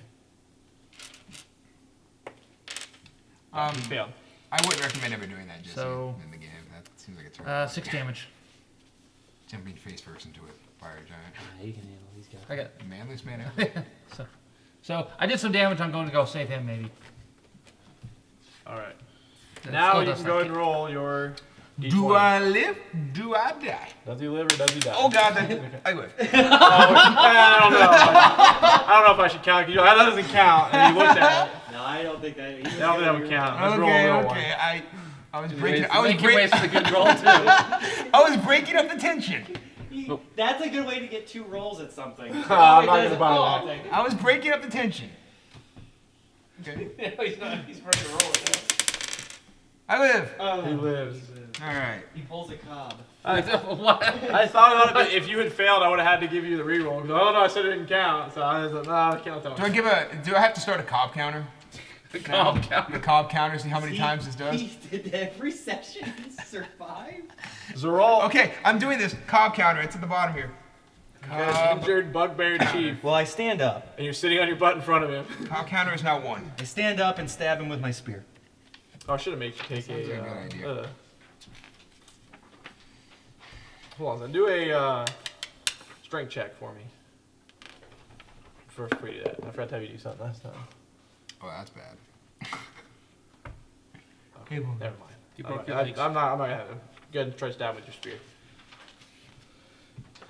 You failed. I wouldn't recommend ever doing that just So- in the game. That seems like a terrible. 6 damage. Jumping face first into a fire giant. You can handle these guys. I got. The manliest man ever. So I did some damage. I'm going to go save him maybe. All right. That Now still you does can not go ahead hit. and roll your. D20. Do I live? Do I die? Does he live or does he die? Oh God, I live. I don't know. I don't know if I should count. 'Cause that doesn't count. And you looked at it. No, I don't think that. That doesn't count. Let's roll Okay, a real one. okay. I was You breaking. waste- I was make you waste a good roll too. I was breaking up the tension. That's a good way to get 2 rolls at something. I'm not gonna buy that. I was breaking up the tension. Okay. He's ready to roll it. I live. He lives. All right. He pulls a cob. What? I thought about it, but if you had failed, I would have had to give you the reroll. 'Cause, oh no, I said it didn't count. So I was like, no, I can't tell. Do I have to start a cob counter? The cob counter. The cob counter. See how many times this does. He did every session survive. Zerol, Okay, I'm doing this cob counter. It's at the bottom here. injured bugbear chief, Well, I stand up. and you're sitting on your butt in front of him. Cob counter is now 1. I stand up and stab him with my spear. Oh, I should have made you take Sounds like a good idea. Hold on, then do a strength check for me. First, before you do that, I forgot to have you do something last time. Oh, that's bad. Okay, well, never mind. You I'm broke not, your legs. I'm not gonna have to. Go ahead and try to stab with your spear.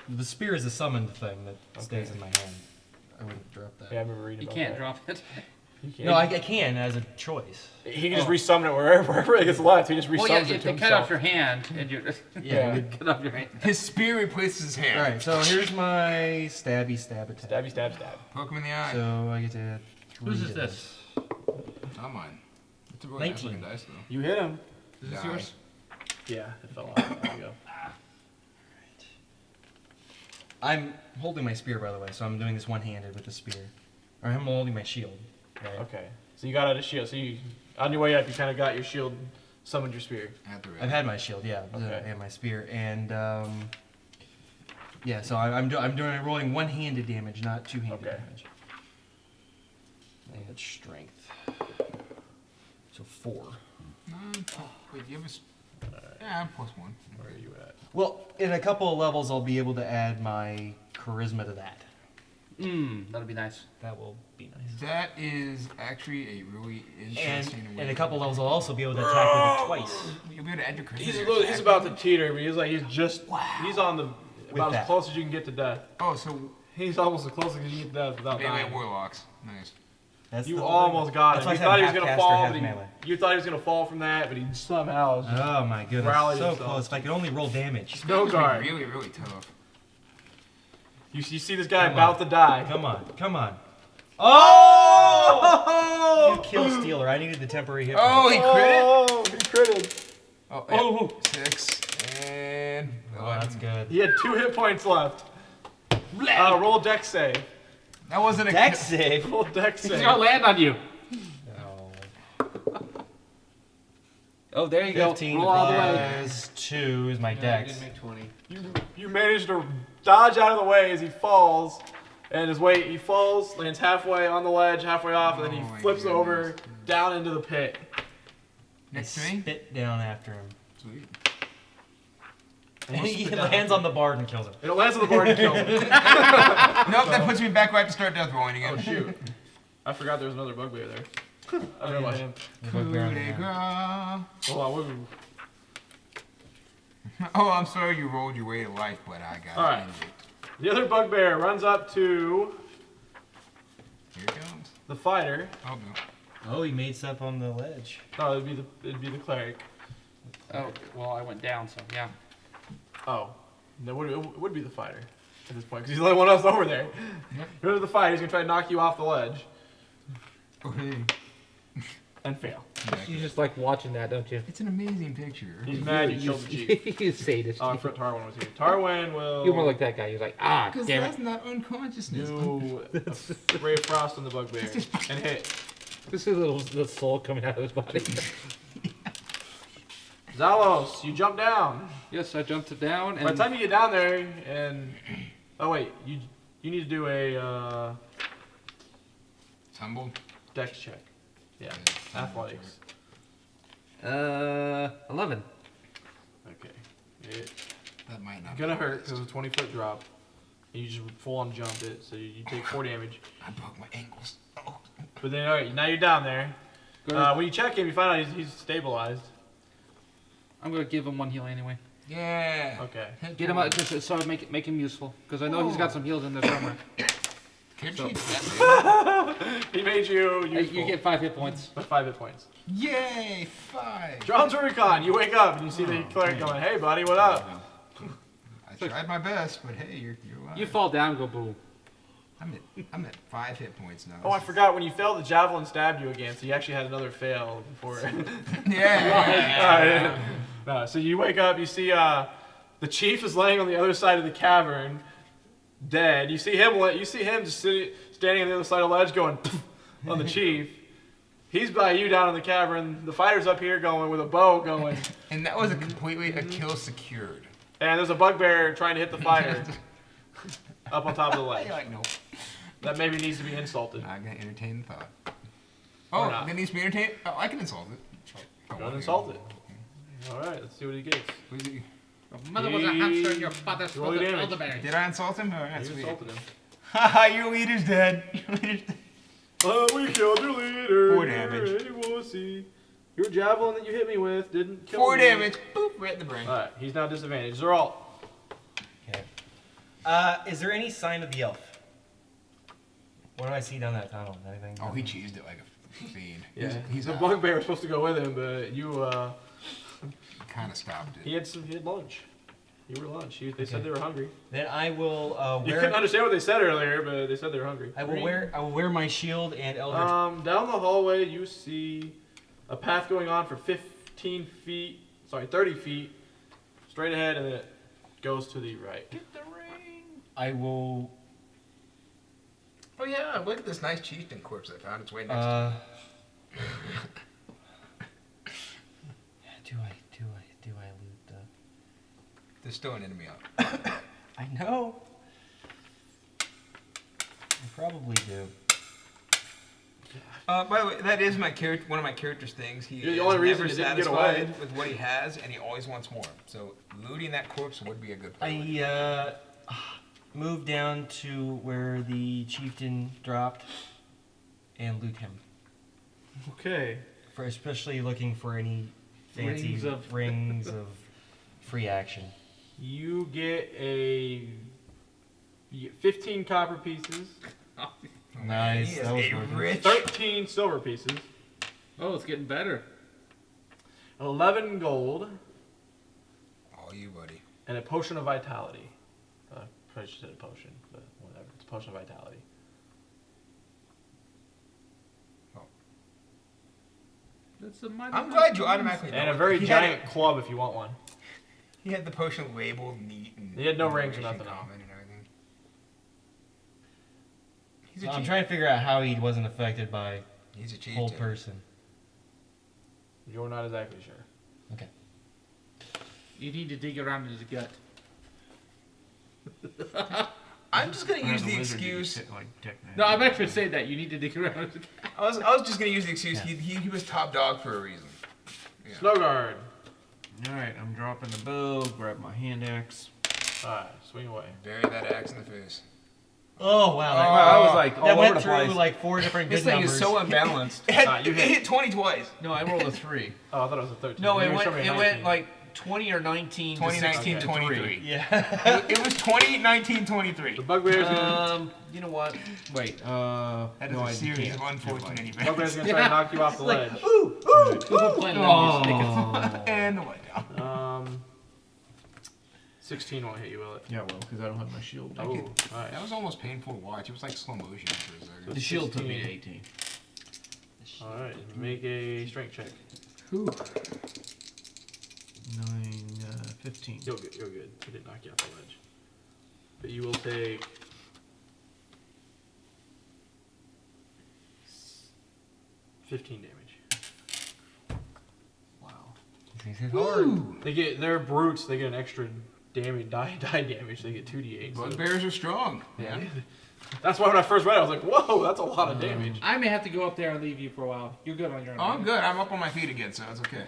The spear is a summoned thing that stays in my hand. I wouldn't drop that. Yeah, I remember reading You about can't that. drop it. You can't. No, I can as a choice. He can just resummon it wherever it gets left. He just Well, resummons yeah, it if to they cut off himself. your hand and you're Yeah. cut off your hand. His spear replaces his hand. Alright, so here's my stabby stab attack. Stabby, stab, stab. Poke him in the eye. So I get to add 3 Whose to is this? Not mine. It's a really nice 19. looking dice, though. You hit him. Is this Die. yours? Yeah, it fell off. There you go. I'm holding my spear, by the way, so I'm doing this one-handed with the spear. Or I'm holding my shield. Right? Okay. So you got out a shield. So you, on your way up, you kind of got your shield, summoned your spear. At the I've had my shield, yeah, Okay. and my spear, and yeah. So I'm rolling one-handed damage, not two-handed Okay. damage. I had strength, so 4. Wait, you have a... Yeah, I'm +1. Where are you at? Well, in a couple of levels, I'll be able to add my charisma to that. That'll be nice. That will be nice. That is actually a really And interesting way. in a couple levels, I'll also be able to attack with it twice. You'll be able to add your charisma. He's to a your little, he's attack. about to teeter, but he's on the about that. as close as you can get to death. Oh, so He's almost as close as you can get to death without melee dying. warlocks. Nice. That's You the whole almost thing. got That's him. why You I thought he was said gonna half fall, caster, but half melee. you thought he was gonna fall from that, but he somehow. Oh my goodness, Rallied so himself. close. If I could only roll damage. No This is guard. really, really tough. You see this guy Come about on. to die. Come on, come on. Oh! You kill Stealer. I needed the temporary hit. Oh, he critted? Oh, he critted. Oh, Oh. 6 and... Oh, that's good. He had 2 hit points left. Roll dex save. That wasn't a... Dex save. Roll dex He's save. gonna land on you. No. Oh, there you 15 go. Roll all the way. plus 2 is my dex. make 20. You managed to dodge out of the way as he falls, and he falls, lands halfway on the ledge, halfway off, and then Oh he my flips over goodness. down into the pit. Next to I me? spit down after him. Sweet. And he lands on the bard and kills him. And it lands on the board and kills him. Nope, that puts me back where I have to start death rolling again. Oh shoot! I forgot there was another bugbear there. I forgot about him. The bugbear on the Coup de hand. grace. Hold on. Oh, I'm sorry you rolled your way to life, but I got All right. injured. The other bugbear runs up to Here it comes. the fighter. Oh no. Oh, he made stuff on the ledge. No, it'd be the cleric. Oh, well, I went down, so yeah. Oh, no, it would be the fighter at this point because he's the only one else over there. Go to the fighter. He's gonna try to knock you off the ledge Oh hey. and fail. You just like watching that, don't you? It's an amazing picture. He's mad you killed the chief. You sadist. Oh, I forgot Tarwin was here. Tarwin will. You're more like that guy. You're like, ah, Because damn that's it. not unconsciousness. do a ray of frost on the bugbear and hit. This is a little soul coming out of his body. Zalos, you jump down. Yes, I jumped it down, By the and time you get down there, and oh wait, you need to do a Tumble. dex check. Yeah, athletics. 11. Okay. It's That might not. gonna be hurt the because it's a 20-foot drop. And you just full on jumped it, so you take 4 damage. I broke my ankles. Oh. But then, alright, now you're down there. When you check him, you find out he's stabilized. I'm gonna give him 1 heal anyway. Yeah. Okay. Get him out, just so make him useful, because I know he's got some heals in there somewhere. Can't So- you that He made you useful. You get 5 hit points. By 5 hit points. big? Yay! 5. Drones Rubicon, you wake up and you see the cleric going, hey buddy, what up? I tried my best, but hey, you're alive. You fall down, go boom. I'm at 5 hit points now. Oh, I forgot, when you failed, the javelin stabbed you again, so you actually had another fail before. Yeah. No, so you wake up, you see the chief is laying on the other side of the cavern, dead. You see him just standing on the other side of the ledge going on the chief. He's by you down in the cavern. The fighter's up here going with a bow going. And that was a kill secured. And there's a bugbear trying to hit the fighter up on top of the ledge. You're like, nope. That maybe needs to be insulted. I'm gonna entertain the thought. Or Oh, not. that needs to be entertained. Oh, I can insult it. Go and insult it. Alright, let's see what he gets. Was he- Your mother was a hamster and your father Roll was your an damage. elderberry. Did I insult him? All right, You sweet. insulted him. Haha, your leader's dead. Your leader's dead. Oh, we killed your leader. 4 damage. Hey, wussy. Your javelin that you hit me with didn't kill 4 me. damage. Boop, right in the brain. Alright, he's now disadvantaged. Zeralt. Okay. Is there any sign of the elf? What do I see down that tunnel? Anything? Oh, he cheesed it like a fiend. He's the out. bugbear was supposed to go with him, but you Kind of stopped it. he had lunch. You were lunch. They said they were hungry. Then I will You wear. couldn't understand what they said earlier, but they said they were hungry. I will wear my shield and eldritch. Down the hallway, you see a path going on for 30 feet, straight ahead, and it goes to the right. Get the ring. I will. Oh yeah, look at this nice chieftain corpse that found its way next to Do I loot the? There's still an enemy out. I know. I probably do. By the way, that is one of my character's things. He You're the is only reason never you didn't get satisfied away. with what he has, and he always wants more. So looting that corpse would be a good plan. I move down to where the chieftain dropped and loot him. Okay. For especially looking for any fancy Rings of- rings of free action. You get 15 copper pieces, Oh, Nice, He is that was a worth it. rich. 13 silver pieces, Oh, it's getting better. 11 gold, All you, buddy. and a potion of vitality. Probably should have said a potion, but whatever. It's a potion of vitality. That's a mighty I'm glad you automatically know. And a it. very He had giant club if you want one. He had the potion labeled neat and. He had no rings or information nothing on. common and everything. He's a So I'm cheat. trying to figure out how he wasn't affected by He's a cheat. whole person. You're not exactly sure. Okay. You need to dig around in his gut. I'm just gonna use As a the wizard, you excuse. sit like Dick Van No, I'm Dyke. actually saying that. You need to dig around in his gut. I was just gonna use the excuse. He was top dog for a reason. Yeah. Snowguard. Alright, I'm dropping the bow, grab my hand axe. Alright, swing away. Bury that axe in the face. Oh wow! I was like that went through like 4 different This good thing numbers. is so unbalanced. It, you it hit. hit 20 twice. No, I rolled a 3. Oh, I thought it was a 13. No, You it were went showing me a it went 19. like 20 or 19. 2019, 23. Yeah. It was 2019, 23. The bugbear's gonna, You know what? Wait. That is no, a series of can't. unfortunate events. bugbear's gonna try to knock you off the ledge. People playing And the way down. 16 won't hit you, will it? Yeah, well, because I don't have my shield. Oh, alright. That was almost painful to watch. It was like slow motion for a second. The shield took me to 18. Alright, make a strength check. 9, 15. You're good. You're good. It didn't knock you off the ledge. But you will take 15 damage. Wow. Things hit hard. They're brutes. They get an extra damage, die damage. They get 2d8. So. Bugbears are strong. Yeah. That's why when I first read it, I was like, "Whoa, that's a lot of damage." I may have to go up there and leave you for a while. You're good on your own. Oh, I'm good. I'm up on my feet again, so it's okay.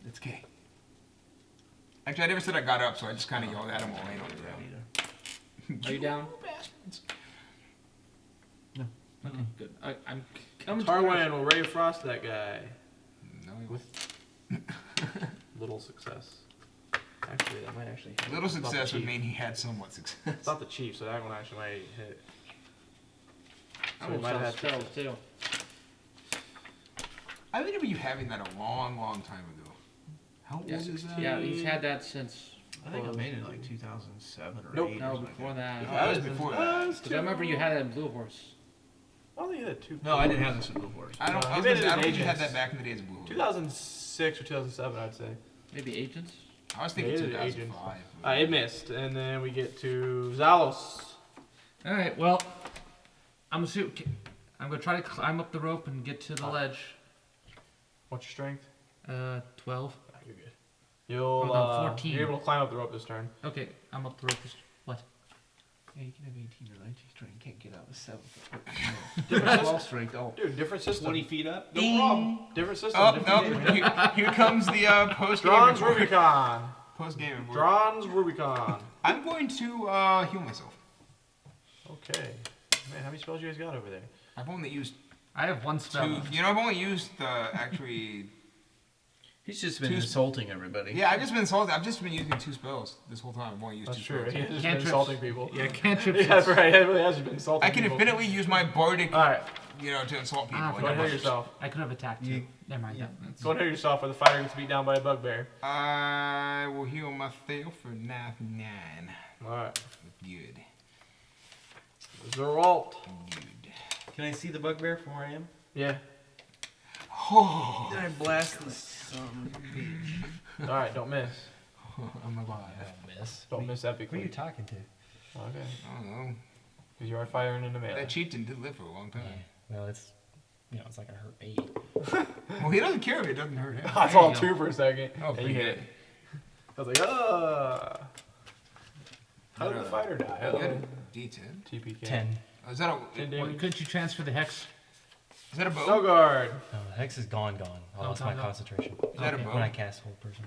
It's okay. Actually, I never said I got up, so I just kind of yelled at him while laying on the ground. Are you down? No. Okay, good. I'm coming. Tarwan will Ray of Frost that guy. No, he was. Little success. Actually, that might actually hit. Little It's not the success would chief. mean he had somewhat success. It's not the chief, so that one actually might hit. I So he will might have spell had spells too. I remember you having that a long, long time ago. How old Yeah, is that? yeah, he's had that since. I think I made it like 2007 or Nope. 8. No, or something before like that. That was before that. Because I remember you had it in Blue Horse. I don't think he had two. No, I didn't have this in Blue Horse. I don't. No, I, he was made gonna it say, I as don't think you had agents. that back in the days of Blue Horse. 2006 or 2007, I'd say. Maybe Agents? I was thinking Made it 2005. It missed, and then we get to Zalos. All right. Well, I'm gonna try to climb up the rope and get to the ledge. What's your strength? 12. You're good. You'll. Oh, no, 14. You're able to climb up the rope this turn. Okay, I'm up the rope. What? Yeah, you can have 18 or 19 strength. You can't get out of 7. Different spell strength. Oh, Dude, different system. 20 feet up? No problem. Different system. Oh different no! game. Here comes the post game Drawn's report. Rubicon. Post game report. Drawn's Rubicon. I'm going to heal myself. Okay. Man, how many spells you guys got over there? I've only used I have one spell. 2. left. You know, I've only used actually. he's just been Two- insulting everybody. Yeah, I've just been insulted. I've just been using 2 spells this whole time. I've only used That's 2 true. spells. He has just been Cantrips. insulting people. Yeah, cantrips. Yeah, that's right. He really has been insulting I can people. infinitely use my bardic, Alright, to insult people. Ah, and go ahead and everything. hit yourself. I could have attacked you. Never mind. That's- Go ahead and hit yourself, or the fighter gets beat down by a bugbear. I will heal myself for 9. Alright. Good. Zeralt. Good. Can I see the bugbear from where I am? Yeah. Oh, Then I blast this son of a bitch. Alright, don't miss. I'm alive. Miss. Don't miss Who are epically. you talking to? Okay. I don't know. Because you are firing into melee. That chieftain did live for a long time. Well, it's it's like I hurt me. Well, he doesn't care if it doesn't hurt him. I saw 2 for a second. Oh, and you hit it. I was like, How did the fighter die? You got a D10. TPK. 10. Oh, is that a? 10 What, damage. couldn't you transfer the hex? Is that a bow? No guard. No, the hex is gone. I lost my gone. concentration Is that Okay. a bow? when I cast Hold Person.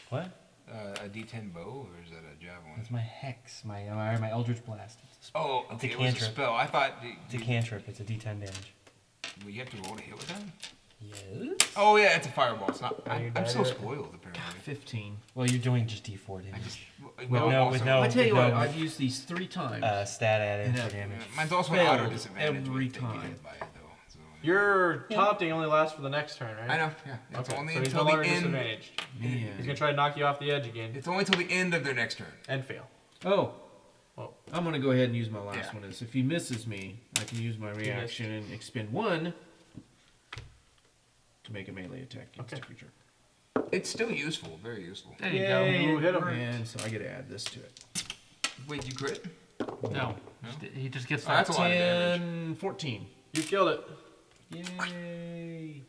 What? A D10 bow, or is that a javelin? That's my hex. My Eldritch Blast. It's a, Oh, It's a okay. It was a cantrip. spell. I thought. it's a cantrip. It's a D10 damage. Well, you have to roll to hit with that. Yes. Oh yeah, it's a fireball. It's not. you I'm died so it. spoiled apparently. 15. Well, you're doing just D4 I damage. just. With no- I tell you what, no, I've used these 3 times. Stat add-in Yeah. for damage. Mine's also an Failed auto disadvantage. every but they get time. hit by it, though, so. Your taunting only lasts for the next turn, right? I know. Yeah. It's Okay, only so he's no until longer the end. disadvantaged. Man. He's gonna try to knock you off the edge again It's only till the end of their next turn. and fail. Oh. Oh. I'm going to go ahead and use my last Yeah. one. Is if he misses me, I can use my reaction and expend 1 to make a melee attack against Okay. a creature. It's still useful. Very useful. There you Ooh, hit him. And so I get to add this to it. Wait, you crit? go. No. He just gets Oh, that's a lot of damage. 10, 14. You killed it. Yay!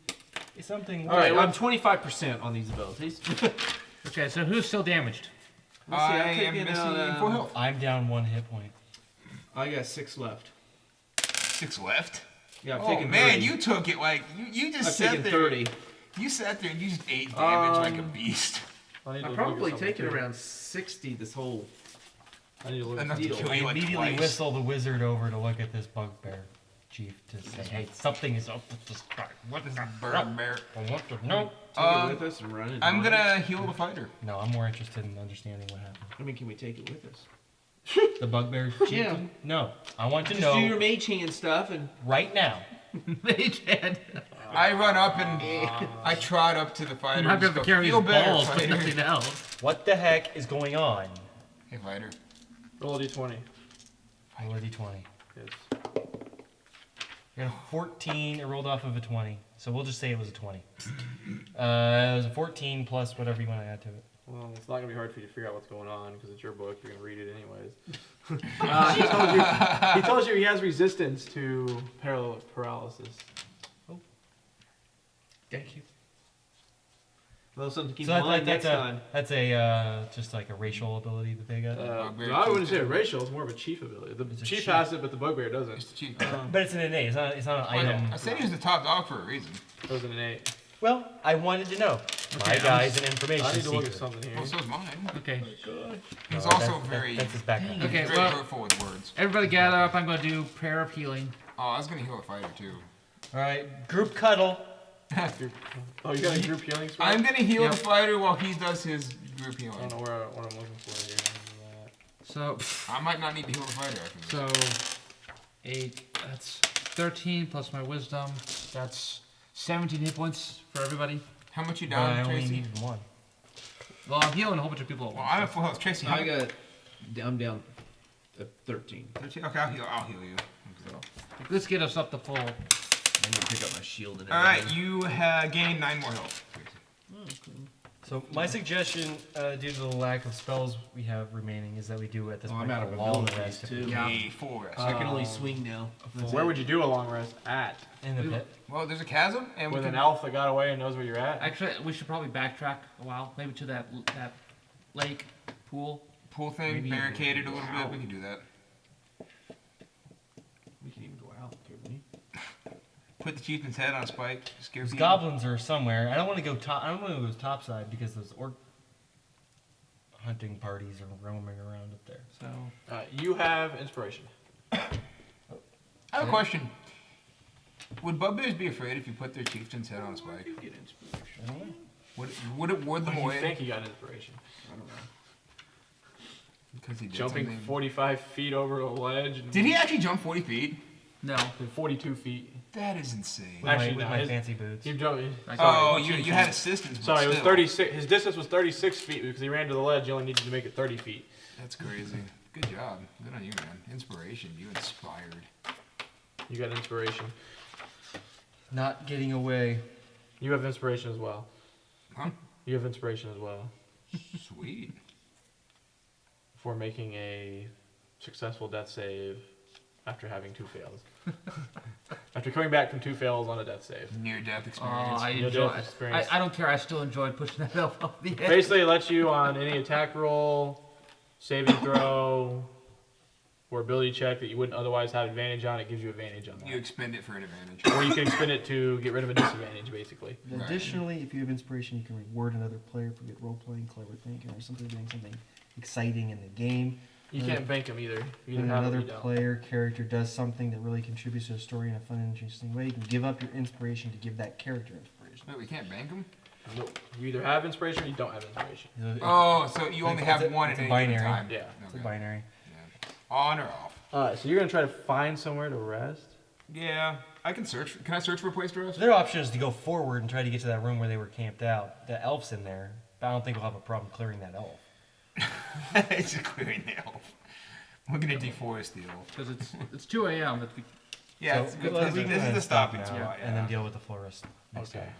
It's something. All right, what- I'm 25% on these abilities. Okay, so who's still damaged? Let's see, I'm I am taking missing out, 4 health. I'm down 1 hit point. I got 6 left. 6 left. Yeah, I've Oh taken man, 30. you took it like you just I've sat taken there. 30. You sat there and you just ate damage like a Um, beast. I need to I've look probably at something, taken too. around 60 this whole. I need to look at Enough to something. kill you I like immediately twice. whistle the wizard over to look at this bugbear. chief to say, hey, something is up with this guy. What is that? Bugbear. I want to know. Take it with us and run it. I'm gonna heal the fighter. No, I'm more interested in understanding what happened. I mean, can we take it with us? The bugbear chief? Yeah. No, I want to Just know do your mage hand stuff and. right now. Mage hand. I run up and I trot up to the fighter. Might and be just able to go, carry his "Feel better, balls, but fighter." nothing else. What the heck is going on? Hey, fighter. Roll a d20. Roll a d20. Yes. I got a 14. It rolled off of a 20. So we'll just say it was a 20. It was a 14 plus whatever you want to add to it. Well, it's not gonna be hard for you to figure out what's going on because it's your book. You're gonna read it anyways. He tells you he has resistance to paralysis. Thank you. A little something to keep So in mind that's next time. just like a racial ability that they got. Bugbear I wouldn't chief say too. racial. It's more of a chief ability. The It's a chief chief. has it, but the bugbear doesn't. It's the chief. But it's an innate. It's not an item. I said he was the top dog for a reason. It was an innate. Well, I wanted to know. My Okay, guy's an information I need to look at seeker. something here. Well, so's mine. Okay. He's No, also that's- very, That's his background. Okay, very well, hurtful with words. everybody gather up. I'm going to do prayer of healing. Oh, I was gonna heal a fighter too. All right, group cuddle. Oh, you got a group healing spell? I'm gonna heal Yep. the fighter while he does his group I healing. don't know what I'm looking for here. So, I might not need to heal the fighter after this. so 8. That's 13 plus my wisdom. That's 17 hit points for everybody. How much you But I down, only Tracy? needed one. Well, I'm healing a whole bunch of people at Well, once. I'm at full health. Tracy, how I'm down at 13. 13? Okay, I'll heal you. Let's get us up to full. I need to pick up my shield and All right, everything. you gain 9 more health. So my suggestion, due to the lack of spells we have remaining, is that we do at this Oh, point I'm out a of long abilities, rest too. Yeah. A full rest. I can only swing now. That's Where it. would you do a long rest? At. in the pit. Well, there's a chasm, and we With can. an elf that got away and knows where you're at? Actually, we should probably backtrack a while. Maybe to that lake pool. Pool thing, Maybe barricaded a little bit. out. We can do that. We can even go out, couldn't we? Put the chieftain's head on a spike. Scare Those people. goblins are somewhere. I don't want to go top. I don't want to go topside because those orc hunting parties are roaming around up there. So You have inspiration. I have a question. Would bugbears be afraid if you put their chieftain's head on a spike? You get inspiration. I don't know. Would it ward them You away? think he got inspiration? I don't know. Because he did Jumping something. 45 feet over a ledge. And Did he actually jump 40 feet? no. 42 feet. That is insane. With Actually, my, with no, my his- fancy boots. He jumped. Oh, Sorry, you had assistance. But Sorry, it was still. 36. His distance was 36 feet because he ran to the ledge. You only needed to make it 30 feet. That's crazy. Good job. Good on you, man. Inspiration. You inspired. You got inspiration. Not getting away. You have inspiration as well. Huh? You have inspiration as well Sweet. for making a successful death save after having 2 fails. After coming back from 2 fails on a death save. Near-death Oh, experience. I Near enjoy. death experience. I don't care. I still enjoyed pushing that elf off the edge. Basically, it lets you on any attack roll, saving throw, or ability check that you wouldn't otherwise have advantage on. It gives you advantage on You that. expend it for an advantage. Or you can expend it to get rid of a disadvantage, basically. Right. Additionally, if you have inspiration, you can reward another player for good role playing, clever thinking, or simply doing something exciting in the game. You can't bank them either. You When either have it or another you don't. player character does something that really contributes to the story in a fun and interesting way, you can give up your inspiration to give that character inspiration. Wait, we can't bank them? Nope. You either have inspiration or you don't have inspiration. Oh, so you only have It's a- one it's at a any given binary. time. Yeah. It's a Okay. binary. Yeah. On or off? Alright, so you're gonna try to find somewhere to rest? Yeah, I can search. Can I search for a place to rest? Their option is to go forward and try to get to that room where they were camped out. The elf's in there, but I don't think we'll have a problem clearing that elf. It's just clearing the elf. We're gonna deforest the elf. Because it's 2 a.m. That we, Yeah, So, it's good. let's This go is ahead the and stop stopping now, spot. Yeah. and then deal with the florist next Okay. time.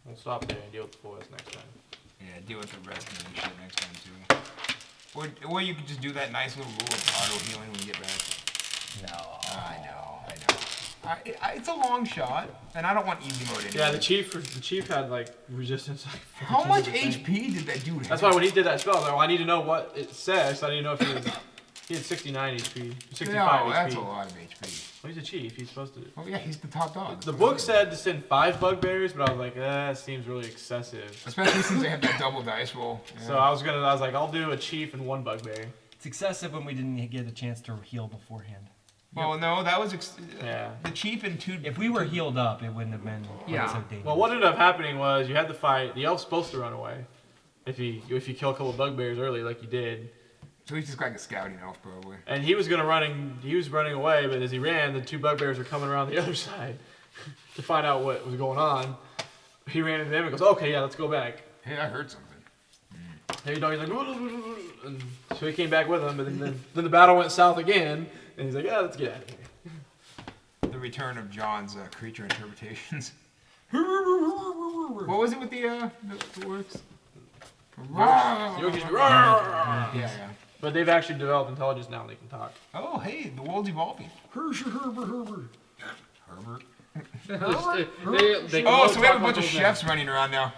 We'll stop there and deal with the forest next time. Yeah, deal with the rest and shit next time too. Or you could just do that nice little rule of auto healing when you get back. No. I know. It's a long shot, and I don't want easy mode anyway. Yeah, the chief had like resistance. Like How much 14%. HP did that dude have? That's why when he did that spell, I was like, well, I need to know what it says. So I didn't know if he had 69 HP, 65 No, HP. that's a lot of HP. Well, he's a chief. He's supposed to. Oh yeah, he's the top dog. The book said to send 5 bugbears, but I was like, that seems really excessive. Especially since they have that double dice roll. Yeah. So I was like, I'll do a chief and 1 bugbear. It's excessive when we didn't get a chance to heal beforehand. Well, no, that was Yeah. the chief and two. If we were healed up, it wouldn't have been quite Yeah. so dangerous. Well, what ended up happening was you had the fight. The elf's supposed to run away. If you kill a couple of bugbears early, like you did. So he's just like a scouting elf, probably. And he was running away, but as he ran, the two bugbears were coming around the other side to find out what was going on. He ran into them and goes, "Okay, yeah, let's go back." Hey, I heard something. There you go. He's like, and so he came back with them, but then the battle went south again, and he's like, "Yeah, let's get out of here." The return of John's creature interpretations. What was it with the works? Yogi's Yeah. But they've actually developed intelligence now; they can talk. Oh, hey, the world's evolving. Herbert. They can Oh, both so we have a talk bunch of like chefs running around now.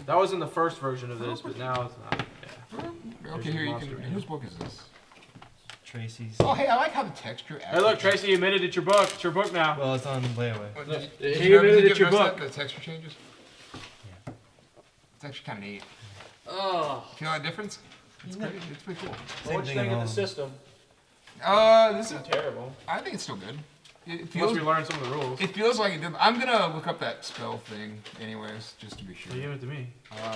That was in the first version of this, but now it's not. Yeah. Okay, here you can. Whose book is this? Tracy's. Oh, hey, I like how the texture. Hey, look, Tracy, you admitted it's your book. It's your book now. Well, it's on layaway. You admitted it's your book. The texture changes. Yeah. It's actually kind of neat. Oh. Feel that difference? It's pretty. It's pretty cool. What you think of the system? This is. It's terrible. I think it's still good. It Once feels. we learn some of the rules. It feels like it did. I'm gonna look up that spell thing, anyways, just to be sure. You give it to me.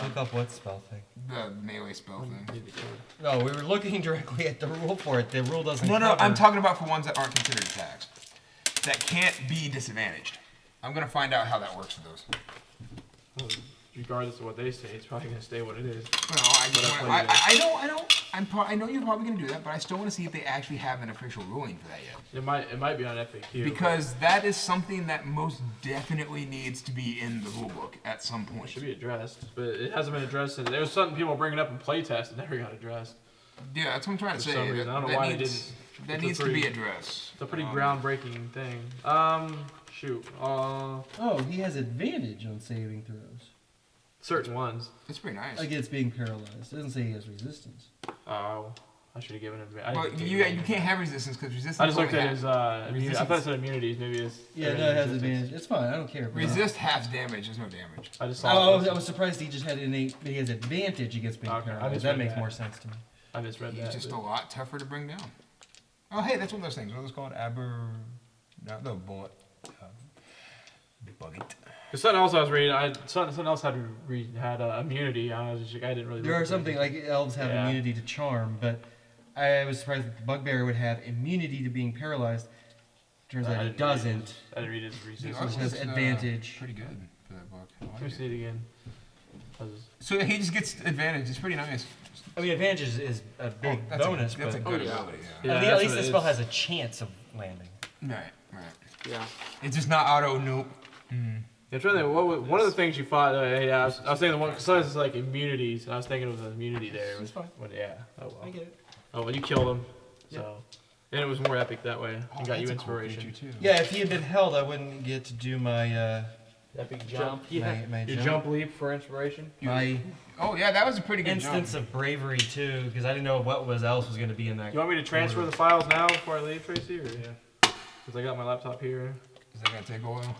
Look up what spell thing. The melee spell thing. No, we were looking directly at the rule for it. The rule doesn't. No, cover. I'm talking about for ones that aren't considered attacks. That can't be disadvantaged. I'm gonna find out how that works for those. Regardless of what they say, it's probably gonna stay what it is. Well, I know you're probably gonna do that, but I still want to see if they actually have an official ruling for that yet. It might be on FAQ. Because that is something that most definitely needs to be in the rulebook at some It point. should be addressed, but it hasn't been addressed. And there was something people were bringing up in playtest that never got addressed. Yeah, that's what I'm trying to For say. some reason, I don't know that why they needs, didn't. That It's a needs to be pretty- addressed. It's a pretty Um, groundbreaking thing. Shoot. Oh, he has advantage on saving throws Certain ones. It's pretty nice. against being paralyzed. It doesn't say he has resistance. Oh, I should have given him. But you can't have resistance because resistance. I just looked only at his. Immunity. I thought it resistance- said immunities. Maybe it's. Yeah, no, it has advantage. It's fine. I don't care. Resist half damage. There's no damage. I just Oh, saw. I was surprised he just had innate. He has advantage against being Okay, I paralyzed. just That read makes that. more sense to me. I just read He's that. just but- a lot tougher to bring down. Oh, hey, that's one of those things. What are those called? Not the bullet. Bugged. Cause something else I was reading, something else had immunity. I was just like, I didn't really. There look are at something it. like elves have Yeah. immunity to charm, but I was surprised that the bugbear would have immunity to being paralyzed. Turns out it doesn't. I didn't read his It resistance. just has advantage. Pretty good for that book. I Let like me it. see it again. So he just gets advantage. It's pretty nice. I mean, advantage is a big that's bonus, that's a but good yeah. ability. Yeah, at that's least what the it spell is. has a chance of landing. Right. Yeah. It's just not auto. Nope. I'm trying to think, one of the things you fought, I was thinking the one, because sometimes it's like immunities, and I was thinking of the immunity there. It's fine. Yeah. Oh well. I get it. Oh well, you killed him. So. And it was more epic that way. Oh, It got you inspiration. Yeah, if he had been held, I wouldn't get to do my Epic jump. my Your jump leap for inspiration. my Oh yeah, that was a pretty good instance jump. of bravery too, because I didn't know what else was going to be in that. You want me to transfer order. the files now before I leave, Tracy? Or yeah. Because I got my laptop here. Is that gonna take a while?